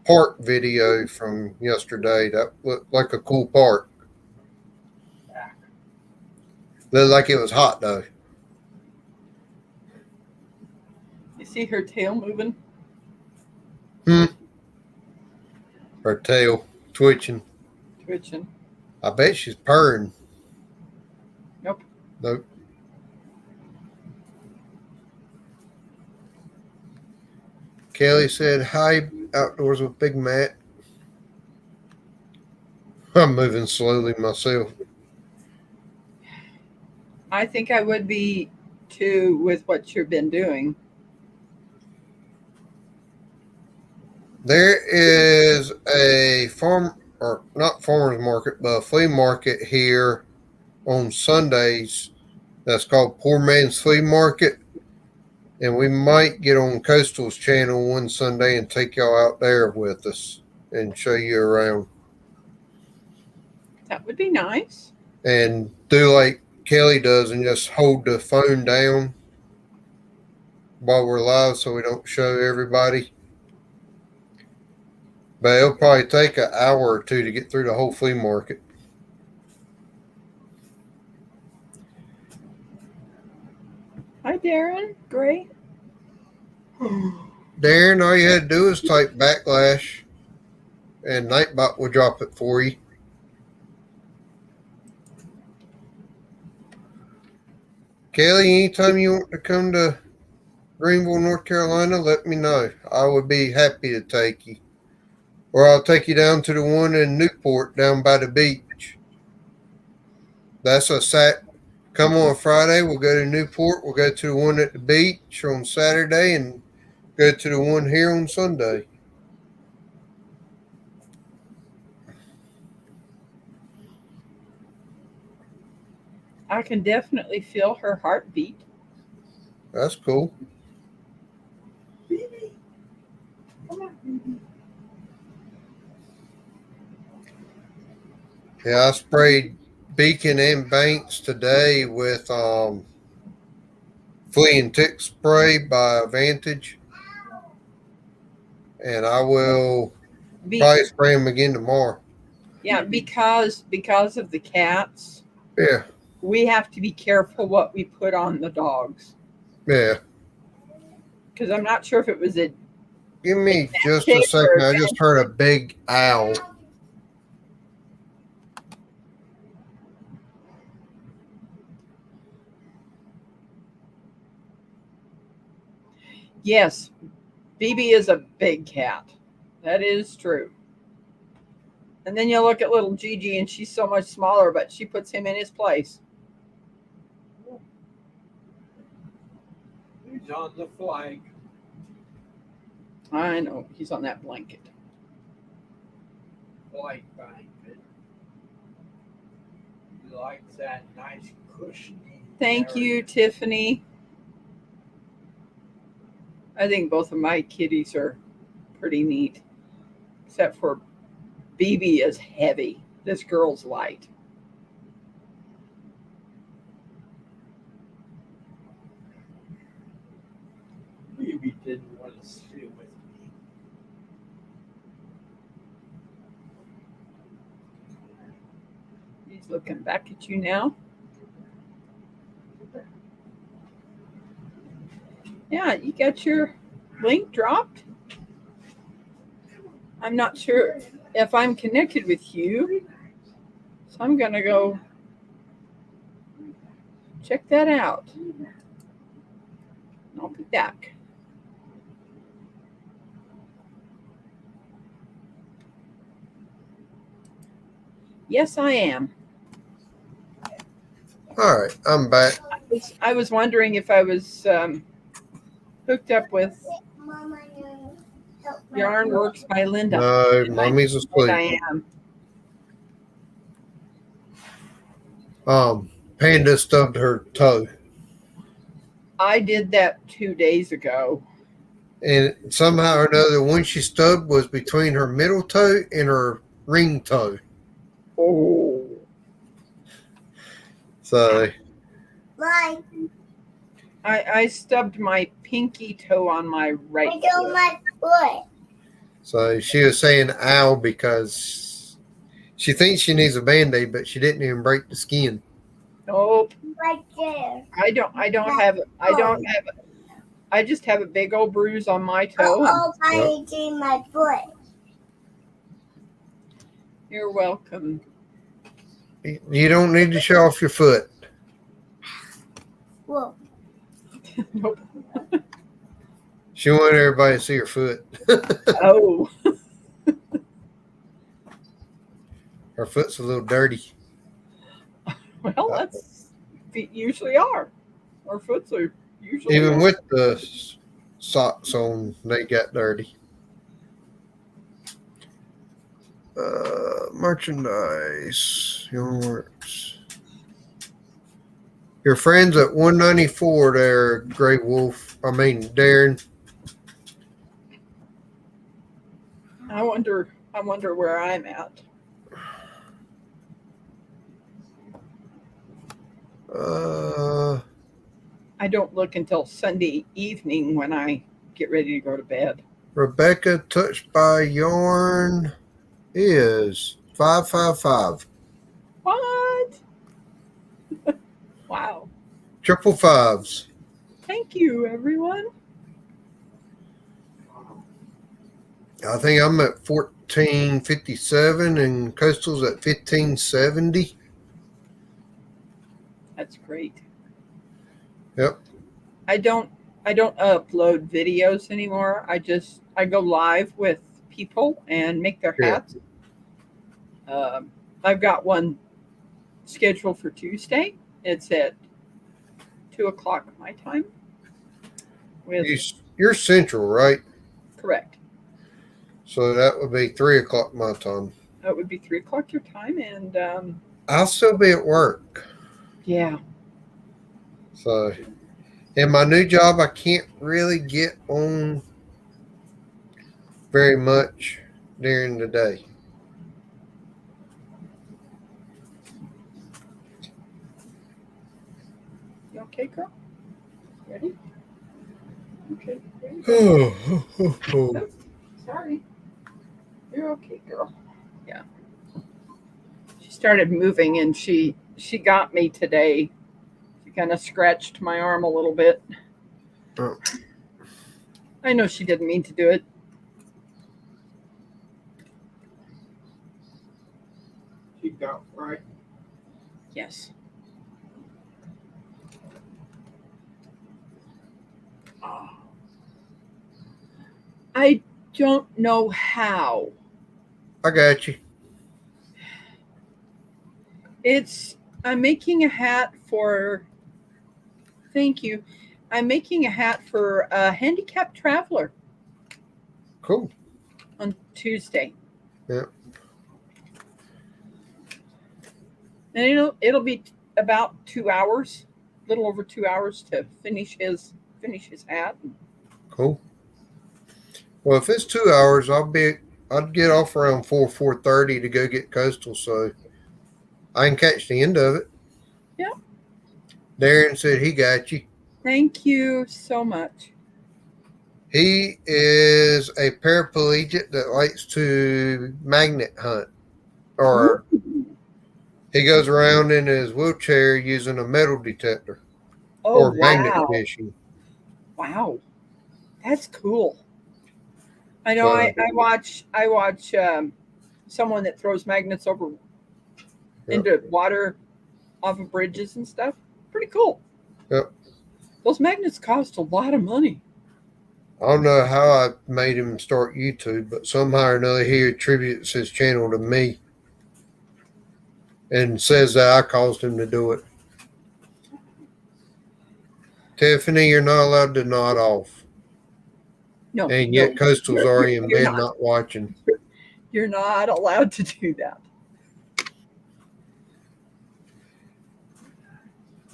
park video from yesterday. That looked like a cool park. Looked like it was hot though. You see her tail moving? Her tail twitching. Twitching. I bet she's purring. Nope. Nope. Kelly said, hi, outdoors with Big Matt. I'm moving slowly myself. I think I would be too with what you've been doing. There is a not farmer's market, but a flea market here on Sundays that's called Poor Man's Flea Market. And we might get on Coastal's channel one Sunday and take y'all out there with us and show you around. That would be nice. And do like Kelly does and just hold the phone down while we're live so we don't show everybody. But it'll probably take an hour or two to get through the whole flea market. Hi, Darren. Great. Darren, all you had to do is type backlash and Nightbot will drop it for you. Kelly, anytime you want to come to Greenville, North Carolina, let me know. I would be happy to take you. Or I'll take you down to the one in Newport down by the beach. That's a come on Friday, we'll go to Newport, we'll go to the one at the beach on Saturday and go to the one here on Sunday. I can definitely feel her heartbeat. That's cool. Yeah, I sprayed Beacon and Banks today with flea and tick spray by Vantage. And I will Be- probably spray them again tomorrow. yeah, because of the cats, Yeah, we have to be careful what we put on the dogs. yeah. Because I'm not sure if it was a Give me just a second. I just heard a big owl. yes, BB is a big cat. That is true. And then you look at little Gigi, and she's so much smaller, but she puts him in his place. He's on the flag. I know he's on that blanket. Flag blanket. He likes that nice cushiony. Thank you, area. Tiffany. I think both of my kitties are pretty neat, except for BB is heavy. This girl's light. Maybe didn't want to stay with me. He's looking back at you now. Yeah, you got your link dropped. I'm not sure if I'm connected with you, so I'm going to go check that out. I'll be back. Yes, I am. All right, I'm back. I was wondering if I was hooked up with Yarn Works by Linda. No, mommy's And asleep. I am. Panda stubbed her toe. I did that 2 days ago. And somehow or another, one she stubbed was between her middle toe and her ring toe. Oh. So, Why? I stubbed my pinky toe on my right I do foot. my foot. so she was saying ow because she thinks she needs a Band-Aid, but she didn't even break the skin. Nope. Right there. I don't have I just have a big old bruise on my toe. Oh, I do my foot. You're welcome. You don't need to show off your foot. Whoa. Nope. She wanted everybody to see her foot. Oh. Her foot's a little dirty. Well, that's feet usually are. Our foots are usually Even with the socks on, they got dirty. Merchandise. Your works. Your friends at 194 there, Grey Wolf. I mean, Darren. I wonder where I'm at. I don't look until Sunday evening when I get ready to go to bed. Rebecca Touched by Yarn is 555. What? Wow. Triple fives. Thank you, everyone. I think I'm at 1457 and Coastal's at 1570. That's great. Yep. I don't upload videos anymore. I go live with people and make their Yeah. hats. I've got one scheduled for Tuesday. It's at 2 o'clock my time. With You're central, right? correct. So that would be 3 o'clock my time. That would be 3 o'clock your time, and I'll still be at work. yeah. So, in my new job, I can't really get on very much during the day. You okay, girl? Ready? Okay. Ready? Oh, Sorry. You're okay, girl. Yeah. She started moving, and she got me today. She kind of scratched my arm a little bit. Oh. I know she didn't mean to do it. She got right. Yes. I don't know how. I got you. I'm making a hat for. Thank you. I'm making a hat for a handicapped traveler Cool. on Tuesday. Yeah. And it'll be about 2 hours, a little over 2 hours to finish his hat. Cool. Well, if it's 2 hours, I'd get off around 4:30 to go get Coastal, so I can catch the end of it. Yeah. Darren said he got you. Thank you so much. He is a paraplegic that likes to magnet hunt, or he goes around in his wheelchair using a metal detector Oh or magnet wow. fishing. Wow. That's cool. I know. So, I watch someone that throws magnets over Yep. into water off of bridges and stuff. Pretty cool. Yep. Those magnets cost a lot of money. I don't know how I made him start YouTube, but somehow or another he attributes his channel to me and says that I caused him to do it. Tiffany, you're not allowed to nod off. No. And yet no, Coastal's already in you're bed not. not watching. You're not allowed to do that.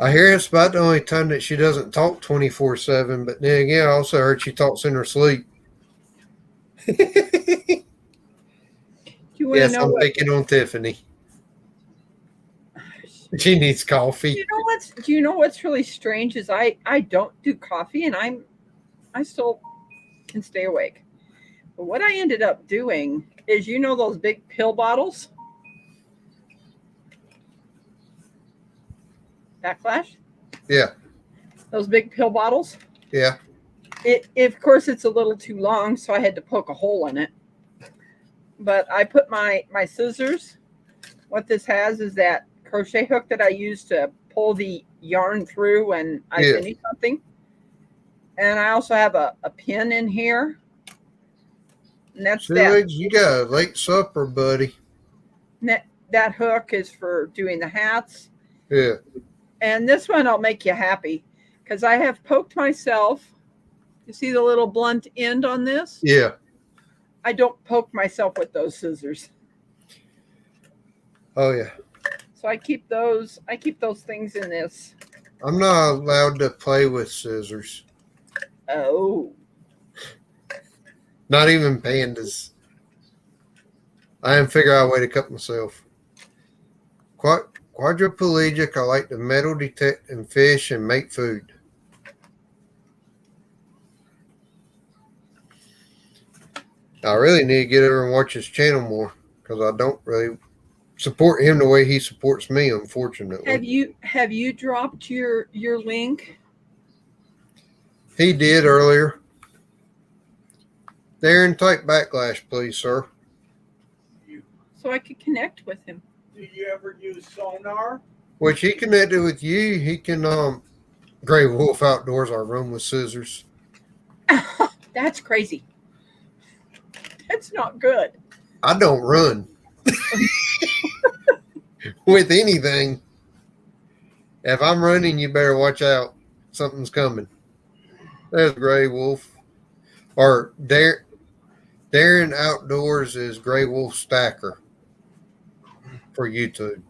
I hear it's about the only time that she doesn't talk 24/7, but then again, I also heard she talks in her sleep. Do you want to Yes, know I'm what? picking on Tiffany. She needs coffee. Do you know what's really strange is I don't do coffee and I still can stay awake. But what I ended up doing is those big pill bottles? Backlash? Yeah. Those big pill bottles? Yeah. Of course it's a little too long, so I had to poke a hole in it. But I put my scissors. What this has is that crochet hook that I use to pull the yarn through when I finish something. And I also have a pin in here. And that's You got a late supper, buddy. That hook is for doing the hats. Yeah. And this one will make you happy because I have poked myself. You see the little blunt end on this? Yeah. I don't poke myself with those scissors. Oh yeah. So I keep those things in this. I'm not allowed to play with scissors. Oh. Not even pandas. I haven't figured out a way to cut myself. Quadriplegic, I like to metal detect and fish and make food. I really need to get over and watch his channel more because I don't really support him the way he supports me, unfortunately. Have you dropped your link? He did earlier. Darren, type backlash, please, sir. So I could connect with him. Do you ever use sonar? Which he connected with you. He can Gray Wolf Outdoors, I run with scissors. That's crazy. That's not good. I don't run with anything. If I'm running, you better watch out. Something's coming. There's Gray Wolf. Or Darren Outdoors is Gray Wolf Stacker for YouTube.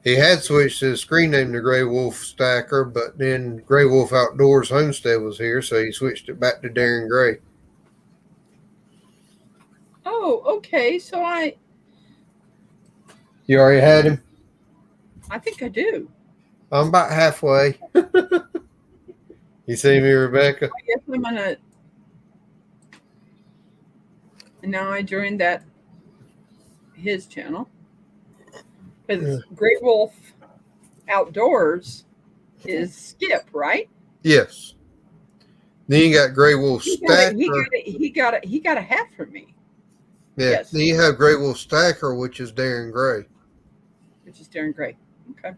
He had switched his screen name to Gray Wolf Stacker, but then Gray Wolf Outdoors Homestead was here, so he switched it back to Darren Gray. Oh, okay. So You already had him? I think I do. I'm about halfway. You see me, Rebecca? I guess I'm gonna. And now I joined his channel because Great Wolf Outdoors is Skip, right? Yes. Then you got Gray Wolf Stacker. He got a hat from me. Yeah. Yes. Then you have Gray Wolf Stacker, which is Darren Gray. Which is Darren Gray. Okay.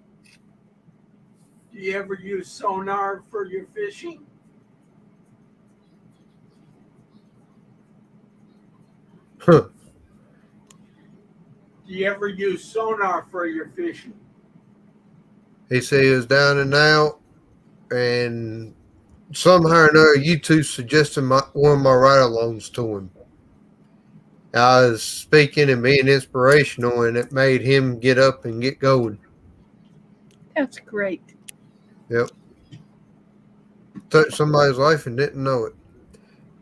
Do you ever use sonar for your fishing? Huh. Do you ever use sonar for your fishing? He said he was down and out, and somehow or another, YouTube suggested one of my ride-alongs to him. I was speaking and being inspirational, and it made him get up and get going. That's great. Yep. Touched somebody's life and didn't know it.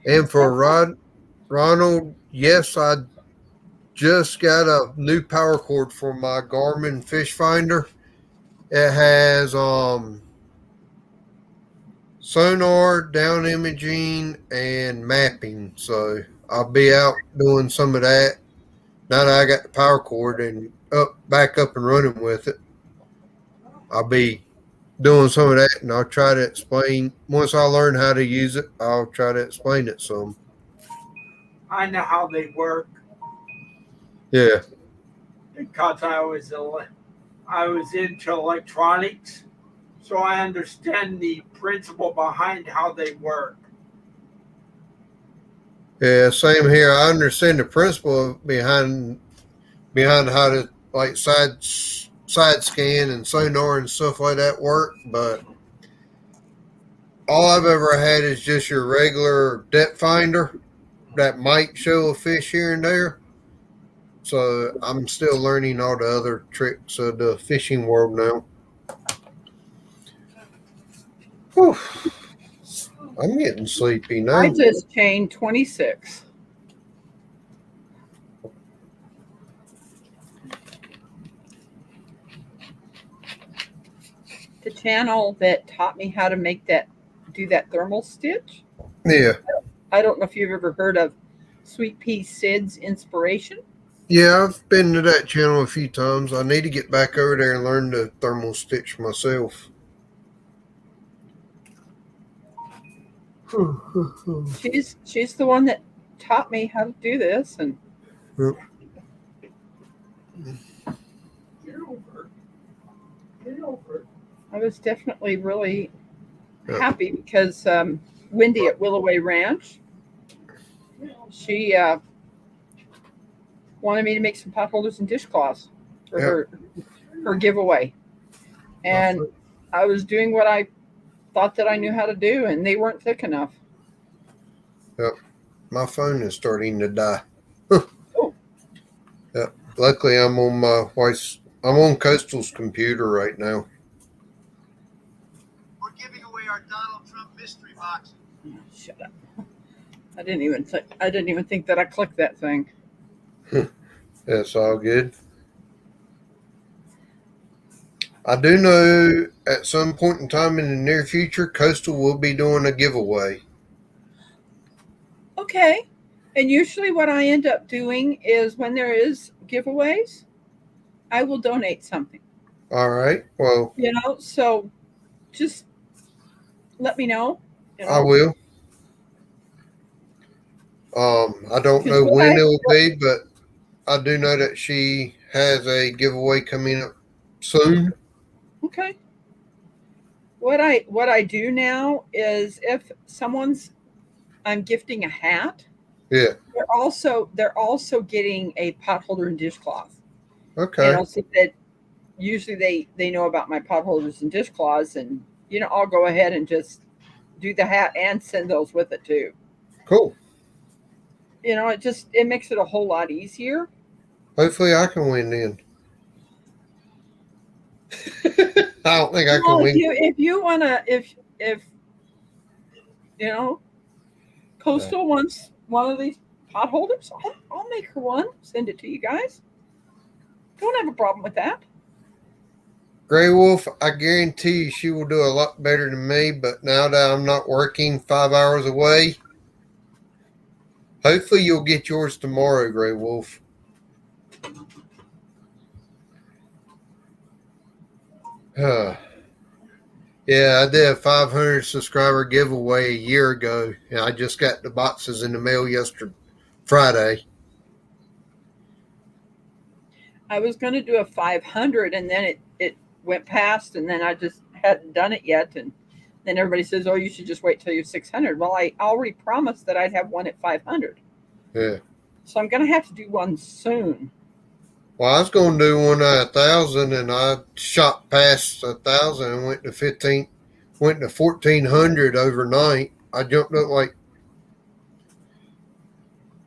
And for Ronald, yes, I just got a new power cord for my Garmin fish finder. It has sonar, down imaging, and mapping. So I'll be out doing some of that. Now that I got the power cord and back up and running with it, I'll be doing some of that, and I'll try to explain. Once I learn how to use it, I'll try to explain it some. I know how they work Yeah. because I was into electronics, so I understand the principle behind how they work. Yeah, same here. I understand the principle behind how to like side scan and sonar and stuff like that work, but all I've ever had is just your regular depth finder that might show a fish here and there. So I'm still learning all the other tricks of the fishing world now. Whew. I'm getting sleepy now. I just chained 26. The channel that taught me how to do that thermal stitch. Yeah. I don't know if you've ever heard of Sweet Pea Sid's Inspiration. Yeah, I've been to that channel a few times. I need to get back over there and learn the thermal stitch myself. She's the one that taught me how to do this, and Get over it. I was definitely really happy because Wendy at Willoway Ranch, she wanted me to make some pot holders and dishcloths for her giveaway, and I was doing what I thought that I knew how to do, and they weren't thick enough. Yep. My phone is starting to die. Yep. Luckily, I'm on Coastal's computer right now. We're giving away our Donald Trump mystery box. Shut up! I didn't even think that I clicked that thing. That's all good. I do know at some point in time in the near future, Coastal will be doing a giveaway. Okay. And usually what I end up doing is when there is giveaways, I will donate something. All right. Well, So just let me know. I will. I don't know when it will be, but I do know that she has a giveaway coming up soon. Okay. What I do now is if I'm gifting a hat, Yeah. they're also getting a pot holder and dishcloth. Okay. So that usually they know about my pot holders and dishcloths, and I'll go ahead and just do the hat and send those with it too. Cool. It makes it a whole lot easier. Hopefully I can win then. I don't think I can Well, win. if you wanna if you know Coastal wants one of these pot holders, I'll make her one. Send it to you guys. Don't have a problem with that. Grey Wolf, I guarantee you she will do a lot better than me, but now that I'm not working 5 hours away, hopefully you'll get yours tomorrow, Grey Wolf. Yeah, I did a 500 subscriber giveaway a year ago, and I just got the boxes in the mail Friday. I was going to do a 500, and then it went past, and then I just hadn't done it yet, and then everybody says, "Oh, you should just wait till you're 600." Well, I already promised that I'd have one at 500. Yeah. So I'm going to have to do one soon. Well, I was going to do one at 1,000, and I shot past 1,000 and went to 1,400 overnight. I jumped up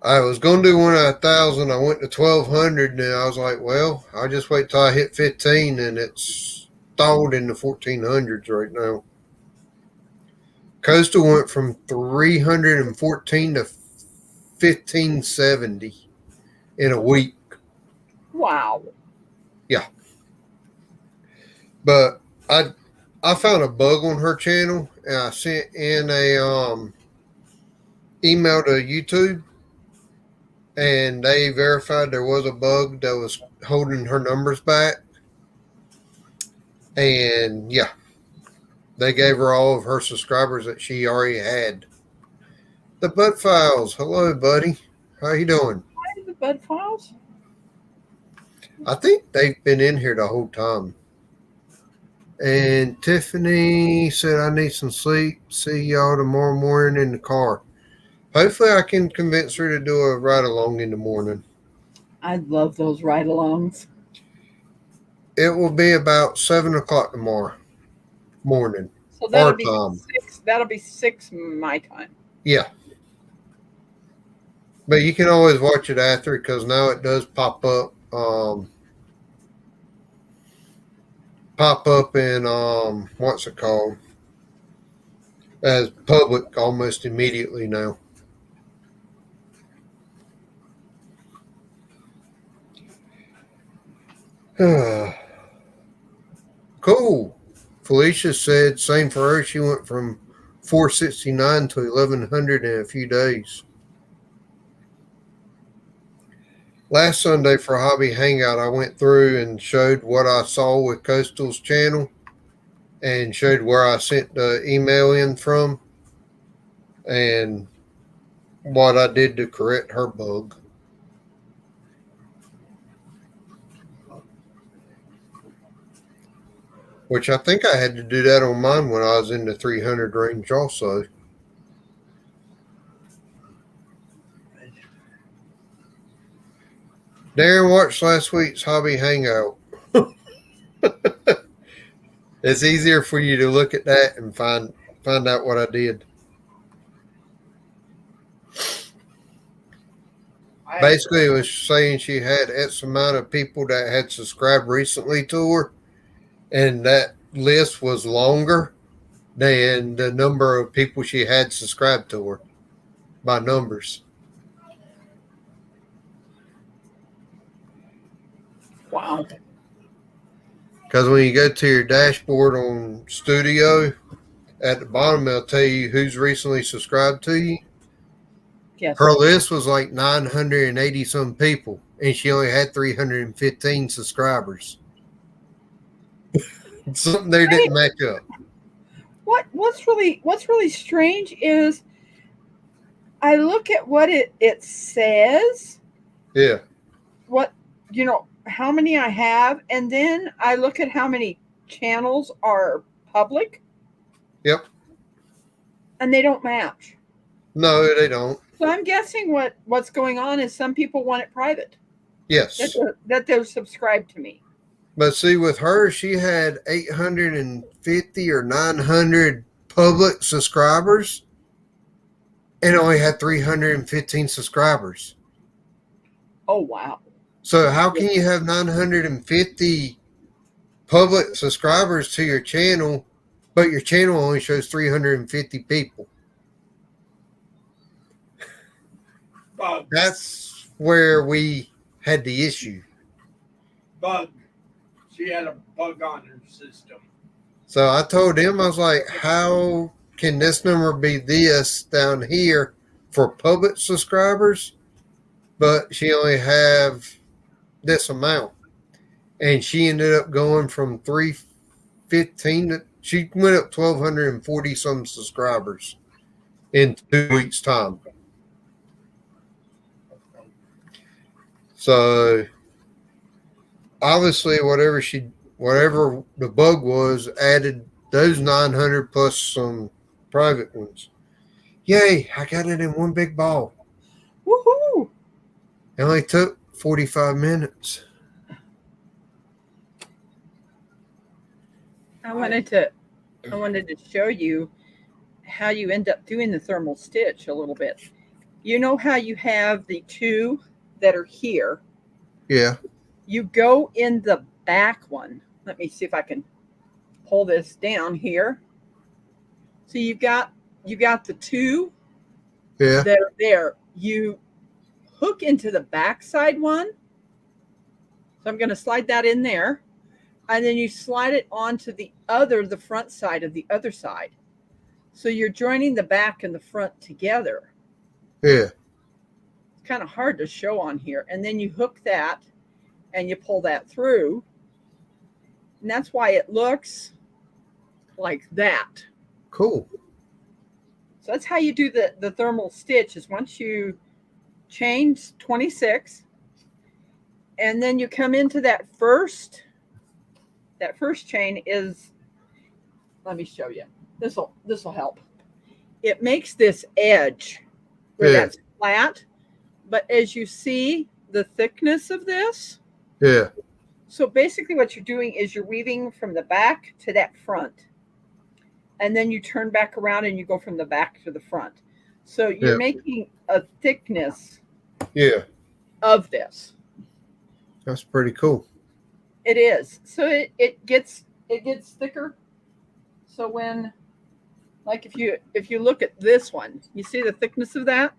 I was going to do one at 1,000. I went to 1,200, and I was like, well, I'll just wait till I hit 15, and it's stalled in the 1,400s right now. Coastal went from 314 to 1,570 in a week. Wow. Yeah. But I found a bug on her channel, and I sent in a email to YouTube, and they verified there was a bug that was holding her numbers back. And yeah, they gave her all of her subscribers that she already had. The Bud Files. Hello, buddy. How you doing? Why the Bud Files? I think they've been in here the whole time. And Tiffany said, I need some sleep. See y'all tomorrow morning in the car. Hopefully I can convince her to do a ride along in the morning. I love those ride alongs. It will be about 7 o'clock tomorrow morning. So that'll Our be time. 6. That'll be 6 my time. Yeah. But you can always watch it after, because now it does pop up. In what's it called? As public almost immediately now. Cool. Felicia said same for her. She went from 469 to 1,100 in a few days. Last Sunday for Hobby Hangout, I went through and showed what I saw with Coastal's channel and showed where I sent the email in from and what I did to correct her bug. Which I think I had to do that on mine when I was in the 300 range also. Darren watched last week's Hobby Hangout. It's easier for you to look at that and find out what I did. Basically, it was saying she had X amount of people that had subscribed recently to her, and that list was longer than the number of people she had subscribed to her by numbers. Wow. Because when you go to your dashboard on Studio, at the bottom it'll tell you who's recently subscribed to you. Yes. Her list was like 980 some people, and she only had 315 subscribers. Something there didn't match up. What's really strange is I look at what it says. Yeah. What how many I have, and then I look at how many channels are public, Yep. and they don't match. No, they don't. So I'm guessing what's going on is some people want it private, Yes. that they're subscribed to me. But see, with her, she had 850 or 900 public subscribers and only had 315 subscribers. Oh wow. So how can you have 950 public subscribers to your channel, but your channel only shows 350 people? Bug. That's where we had the issue. Bug. She had a bug on her system. So I told him, I was like, how can this number be this down here for public subscribers, but she only have this amount? And she ended up going from 315 to, she went up 1,240 some subscribers in 2 weeks' time. So obviously whatever the bug was added those 900 plus some private ones. Yay, I got it in one big ball. Woohoo! It only took 45 minutes. I wanted to show you how you end up doing the thermal stitch a little bit. You know how you have the two that are here? Yeah. You go in the back one. Let me see if I can pull this down here. So you got the two Yeah. that are there. You hook into the back side one. So I'm going to slide that in there. And then you slide it onto the front side of the other side. So you're joining the back and the front together. Yeah. It's kind of hard to show on here. And then you hook that and you pull that through. And that's why it looks like that. Cool. So that's how you do the thermal stitch, is once you change 26, and then you come into that first chain is, let me show you. This will help. It makes this edge where that's flat, but as you see the thickness of this, Yeah. so basically what you're doing is you're weaving from the back to that front, and then you turn back around and you go from the back to the front. So you're making a thickness of this. That's pretty cool. It is. So it gets thicker. So when, like, if you look at this one, you see the thickness of that?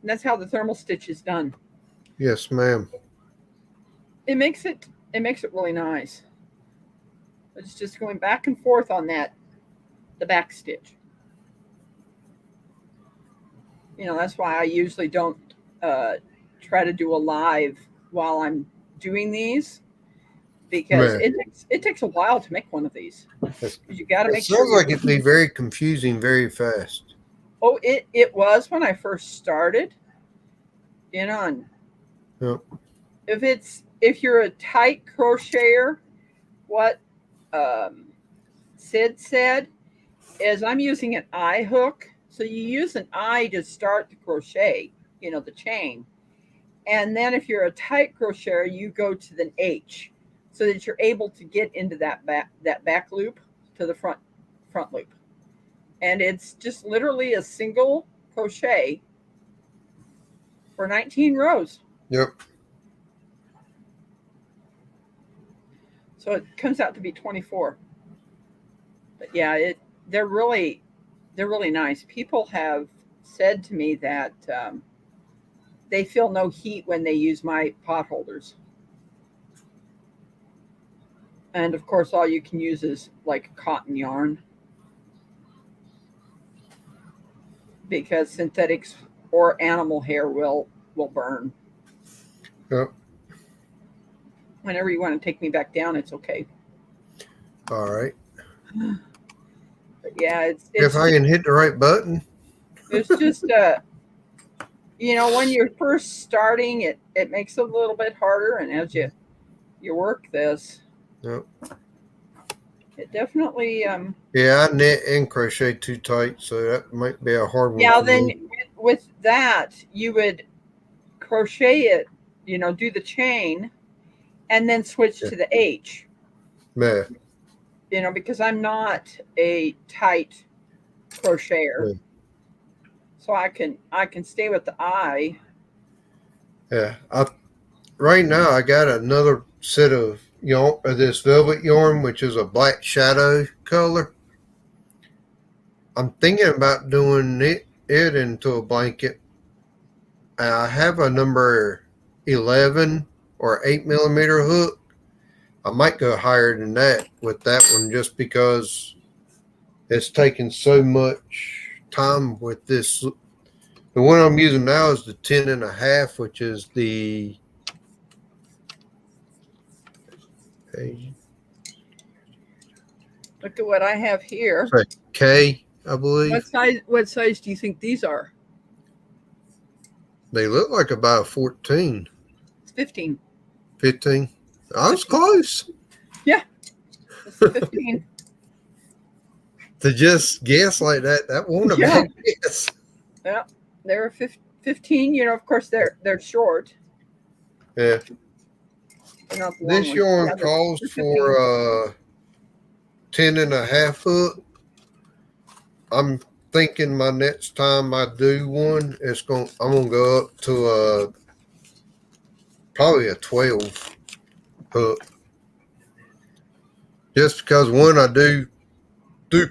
And that's how the thermal stitch is done. Yes, ma'am. It makes it really nice. It's just going back and forth on the back stitch. You know, that's why I usually don't try to do a live while I'm doing these, because it takes a while to make one of these. You got to make sure. It sounds like it'd be very confusing very fast. Oh, it was when I first started. You know, Yep. if you're a tight crocheter, what Sid said is, I'm using an eye hook. So you use an eye to start the crochet, you know, the chain. And then if you're a tight crocheter, you go to the H, so that you're able to get into that back loop to the front loop. And it's just literally a single crochet for 19 rows. Yep. So it comes out to be 24. But yeah, they're really nice. People have said to me that they feel no heat when they use my pot holders. And of course, all you can use is like cotton yarn, because synthetics or animal hair will burn. Yep. Whenever you want to take me back down, it's okay. All right. But yeah, it's if I can hit the right button. it's just when you're first starting, it makes it a little bit harder, and as you work this, Yep. it definitely Yeah, I knit and crochet too tight, so that might be a hard one yeah. for Then me. with that, you would crochet it, do the chain, and then switch Yeah. to the H. Yeah. Because I'm not a tight crocheter, Yeah. so I can stay with the I. Yeah. Right now I got another set of yarn, this velvet yarn, which is a black shadow color. I'm thinking about doing it into a blanket. I have a number 11 or 8 millimeter hook. I might go higher than that with that one just because it's taking so much time with this. The one I'm using now is the 10.5, which is the Look at what I have here. K, I What believe. size? What size do you think these are? They look like about 14, It's 15. 15. I was close Yeah, it's a 15. to just guess like that. That won't a Yeah, bad guess. yeah. They're 15. Of course they're short. Yeah. They're not the long This ones. yarn Yeah, calls they're 15. for 10.5 hook. I'm thinking my next time I do one, I'm gonna go up to probably a 12 hook. Just because one, I do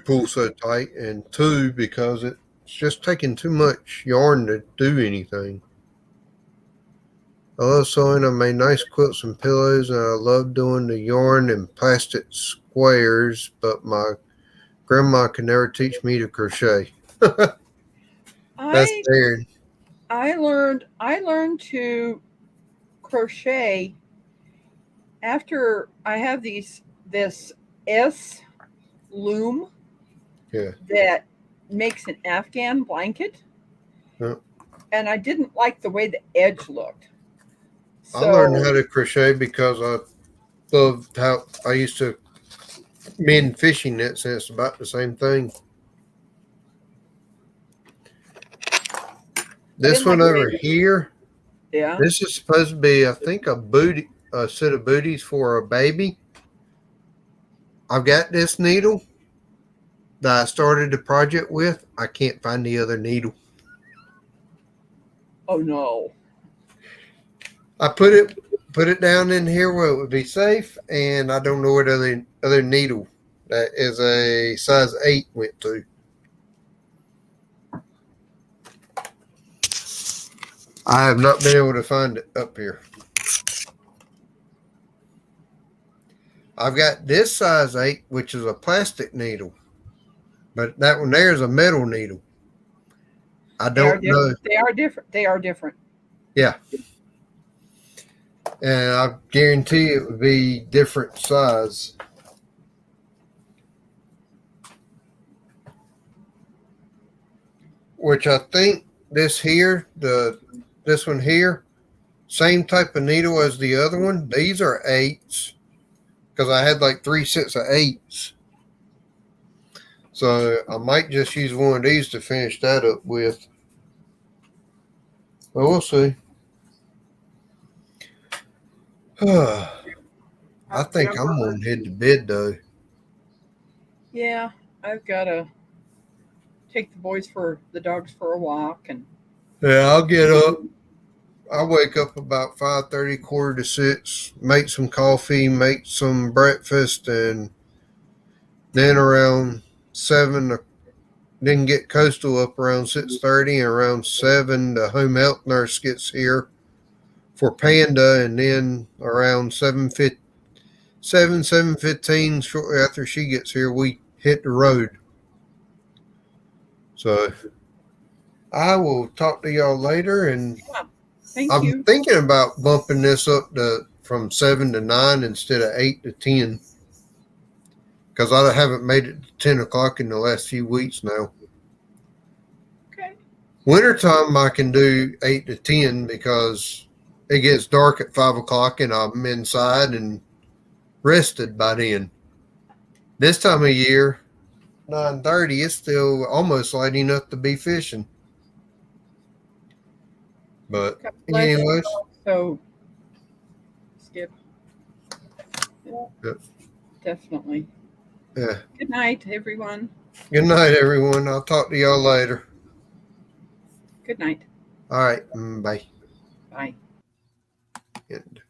pull so tight, and two, because it's just taking too much yarn to do anything. I love sewing. I made nice quilts and pillows, and I love doing the yarn and plastic squares, but my grandma could never teach me to crochet. That's I there. I learned to crochet after I have this S loom Yeah. that makes an Afghan blanket, Yeah. and I didn't like the way the edge looked. I learned how So to crochet because I loved how I used to mend fishing nets, and it's about the same thing. I This didn't like one the way over here, yeah. this is supposed to be, I think, a set of booties for a baby. I've got this needle that I started the project with. I can't find the other needle. Oh no. I put it down in here where it would be safe, and I don't know where the other needle that is a size 8 went to. I have not been able to find it up here. I've got this size 8, which is a plastic needle, but that one there is a metal needle. I They are don't know. different. They are different. They are different. Yeah. And I guarantee it would be different size. Which I think this one here, same type of needle as the other one. These are 8s because I had like 3 sets of 8s. So I might just use one of these to finish that up with. But we'll see. I Have you think I'm ever going to head to bed though. Yeah, I've got to take the dogs for a walk, and Yeah, I'll get up. I wake up about 5:30, quarter to 6, make some coffee, make some breakfast, and then around 7, then get Coastal up around 6:30, and around 7, the home health nurse gets here for Panda, and then around 7:15, shortly after she gets here, we hit the road. So I will talk to y'all later, and yeah, thank I'm you. thinking about bumping this up from 7 to 9 instead of 8 to 10 because I haven't made it to 10 o'clock in the last few weeks now. Okay. Wintertime, I can do 8 to 10 because it gets dark at 5 o'clock and I'm inside and rested by then. This time of year, 9:30, it's still almost light enough to be fishing. But God bless you anyways, all. So, Skip. Yep. Definitely. yeah. Good night, everyone. Good night, everyone. I'll talk to y'all later. Good night. All right. Bye. Bye. End.